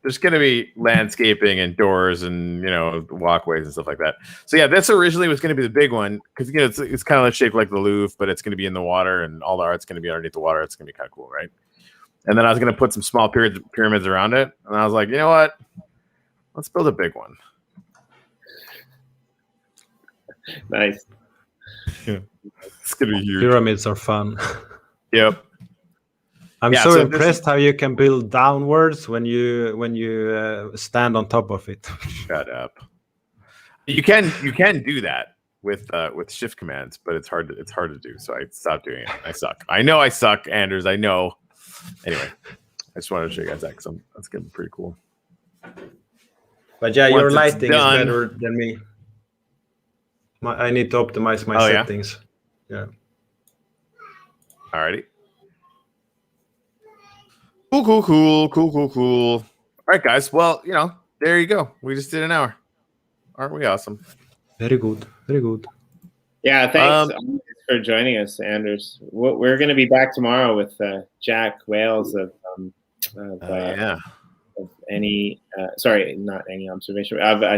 there's going to be landscaping and doors and, walkways and stuff like that. So yeah, this originally was going to be the big one, because it's kind of shaped like the Louvre, but it's going to be in the water, and all the art's going to be underneath the water. It's going to be kind of cool, right? And then I was going to put some small pyramids around it, and I was like, you know what? Let's build a big one. Nice. Yeah. It's going to be huge. Pyramids are fun. Yep. I'm so impressed how you can build downwards when you stand on top of it. Shut up. You can do that with shift commands, but it's hard to do. So I stopped doing it. I suck. I know I suck, Anders. I know. Anyway, I just wanted to show you guys that, because that's gonna be pretty cool. But yeah, your lighting is better than me. I need to optimize my settings. Yeah. Alrighty. Cool. All right, guys. Well, there you go. We just did an hour. Aren't we awesome? Very good. Yeah, thanks for joining us, Anders. We're going to be back tomorrow with Jack Wales of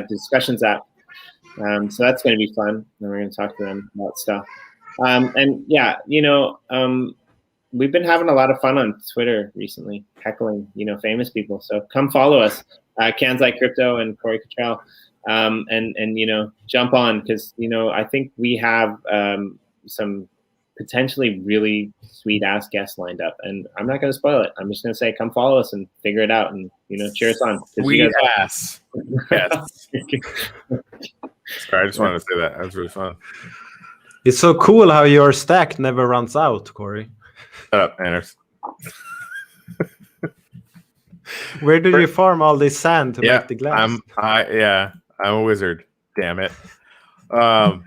Discussions app. So that's going to be fun. And we're going to talk to them about stuff. And yeah, we've been having a lot of fun on Twitter recently, heckling, famous people. So come follow us, Cans Like Crypto and Corey Cottrell, and jump on because I think we have some potentially really sweet ass guests lined up, and I'm not going to spoil it. I'm just going to say come follow us and figure it out, and cheer us on. Sweet ass. Yes. Sorry, I just wanted to say that. That was really fun. It's so cool how your stack never runs out, Corey. Shut up, Anders. Where do you farm all this sand to make the glass? I'm a wizard. Damn it. Yeah.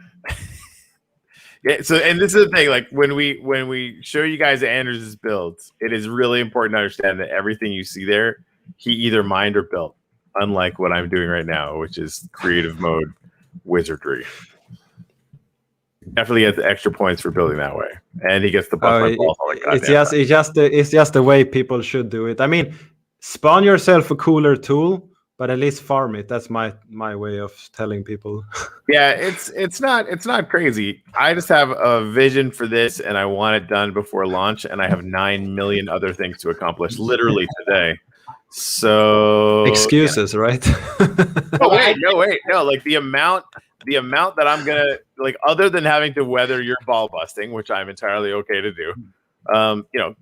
So, and this is the thing. Like when we show you guys Anders' builds, it is really important to understand that everything you see there, he either mined or built. Unlike what I'm doing right now, which is creative mode wizardry. Definitely gets extra points for building that way, and he gets the buff. It's just the way people should do it. I mean, spawn yourself a cooler tool, but at least farm it. That's my way of telling people. Yeah, it's not crazy. I just have a vision for this, and I want it done before launch, and I have 9 million other things to accomplish literally today. So excuses, right? No, wait. Like the amount that I'm gonna other than having to weather your ball busting, which I'm entirely okay to do. I'm gonna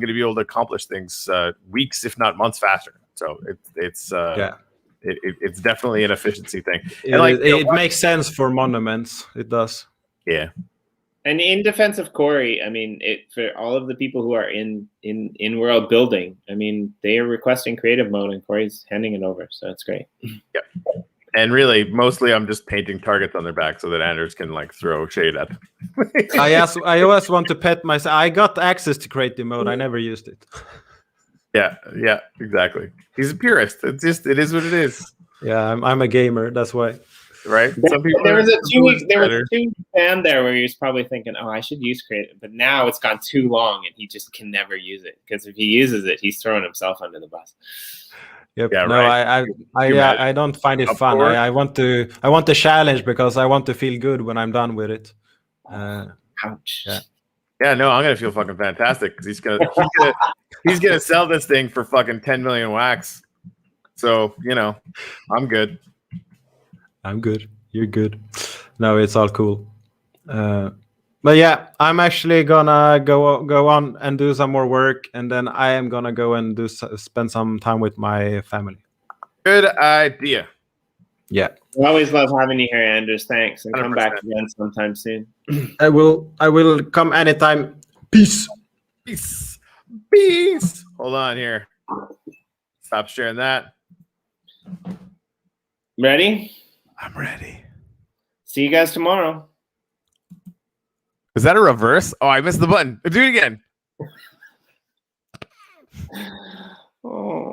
be able to accomplish things weeks, if not months, faster. So it's definitely an efficiency thing. It makes sense for monuments. It does. Yeah. And in defense of Corey, I mean, for all of the people who are in world building, I mean, they are requesting creative mode, and Corey's handing it over, so it's great. Yep. And really, mostly, I'm just painting targets on their back so that Anders can throw shade at them. I always want to pet myself. I got access to creative mode. I never used it. Yeah, exactly. He's a purist. It is what it is. Yeah, I'm a gamer. That's why. Right? There was a 2-week span there where he was probably thinking, "Oh, I should use creative," but now it's gone too long, and he just can never use it because if he uses it, he's throwing himself under the bus. Yep. Yeah, no, right. I don't find it fun. I want the challenge because I want to feel good when I'm done with it. Ouch. Yeah, no, I'm gonna feel fucking fantastic because he's gonna sell this thing for fucking 10 million wax. So I'm good. I'm good. You're good. No, it's all cool. But yeah, I'm actually gonna go on and do some more work, and then I am gonna go and spend some time with my family. Good idea. Yeah. We always love having you here, Anders. Thanks, and 100%. come back again sometime soon. I will come anytime. Peace. Hold on here. Stop sharing that. Ready? I'm ready. See you guys tomorrow. Is that a reverse? Oh, I missed the button. Do it again. Oh.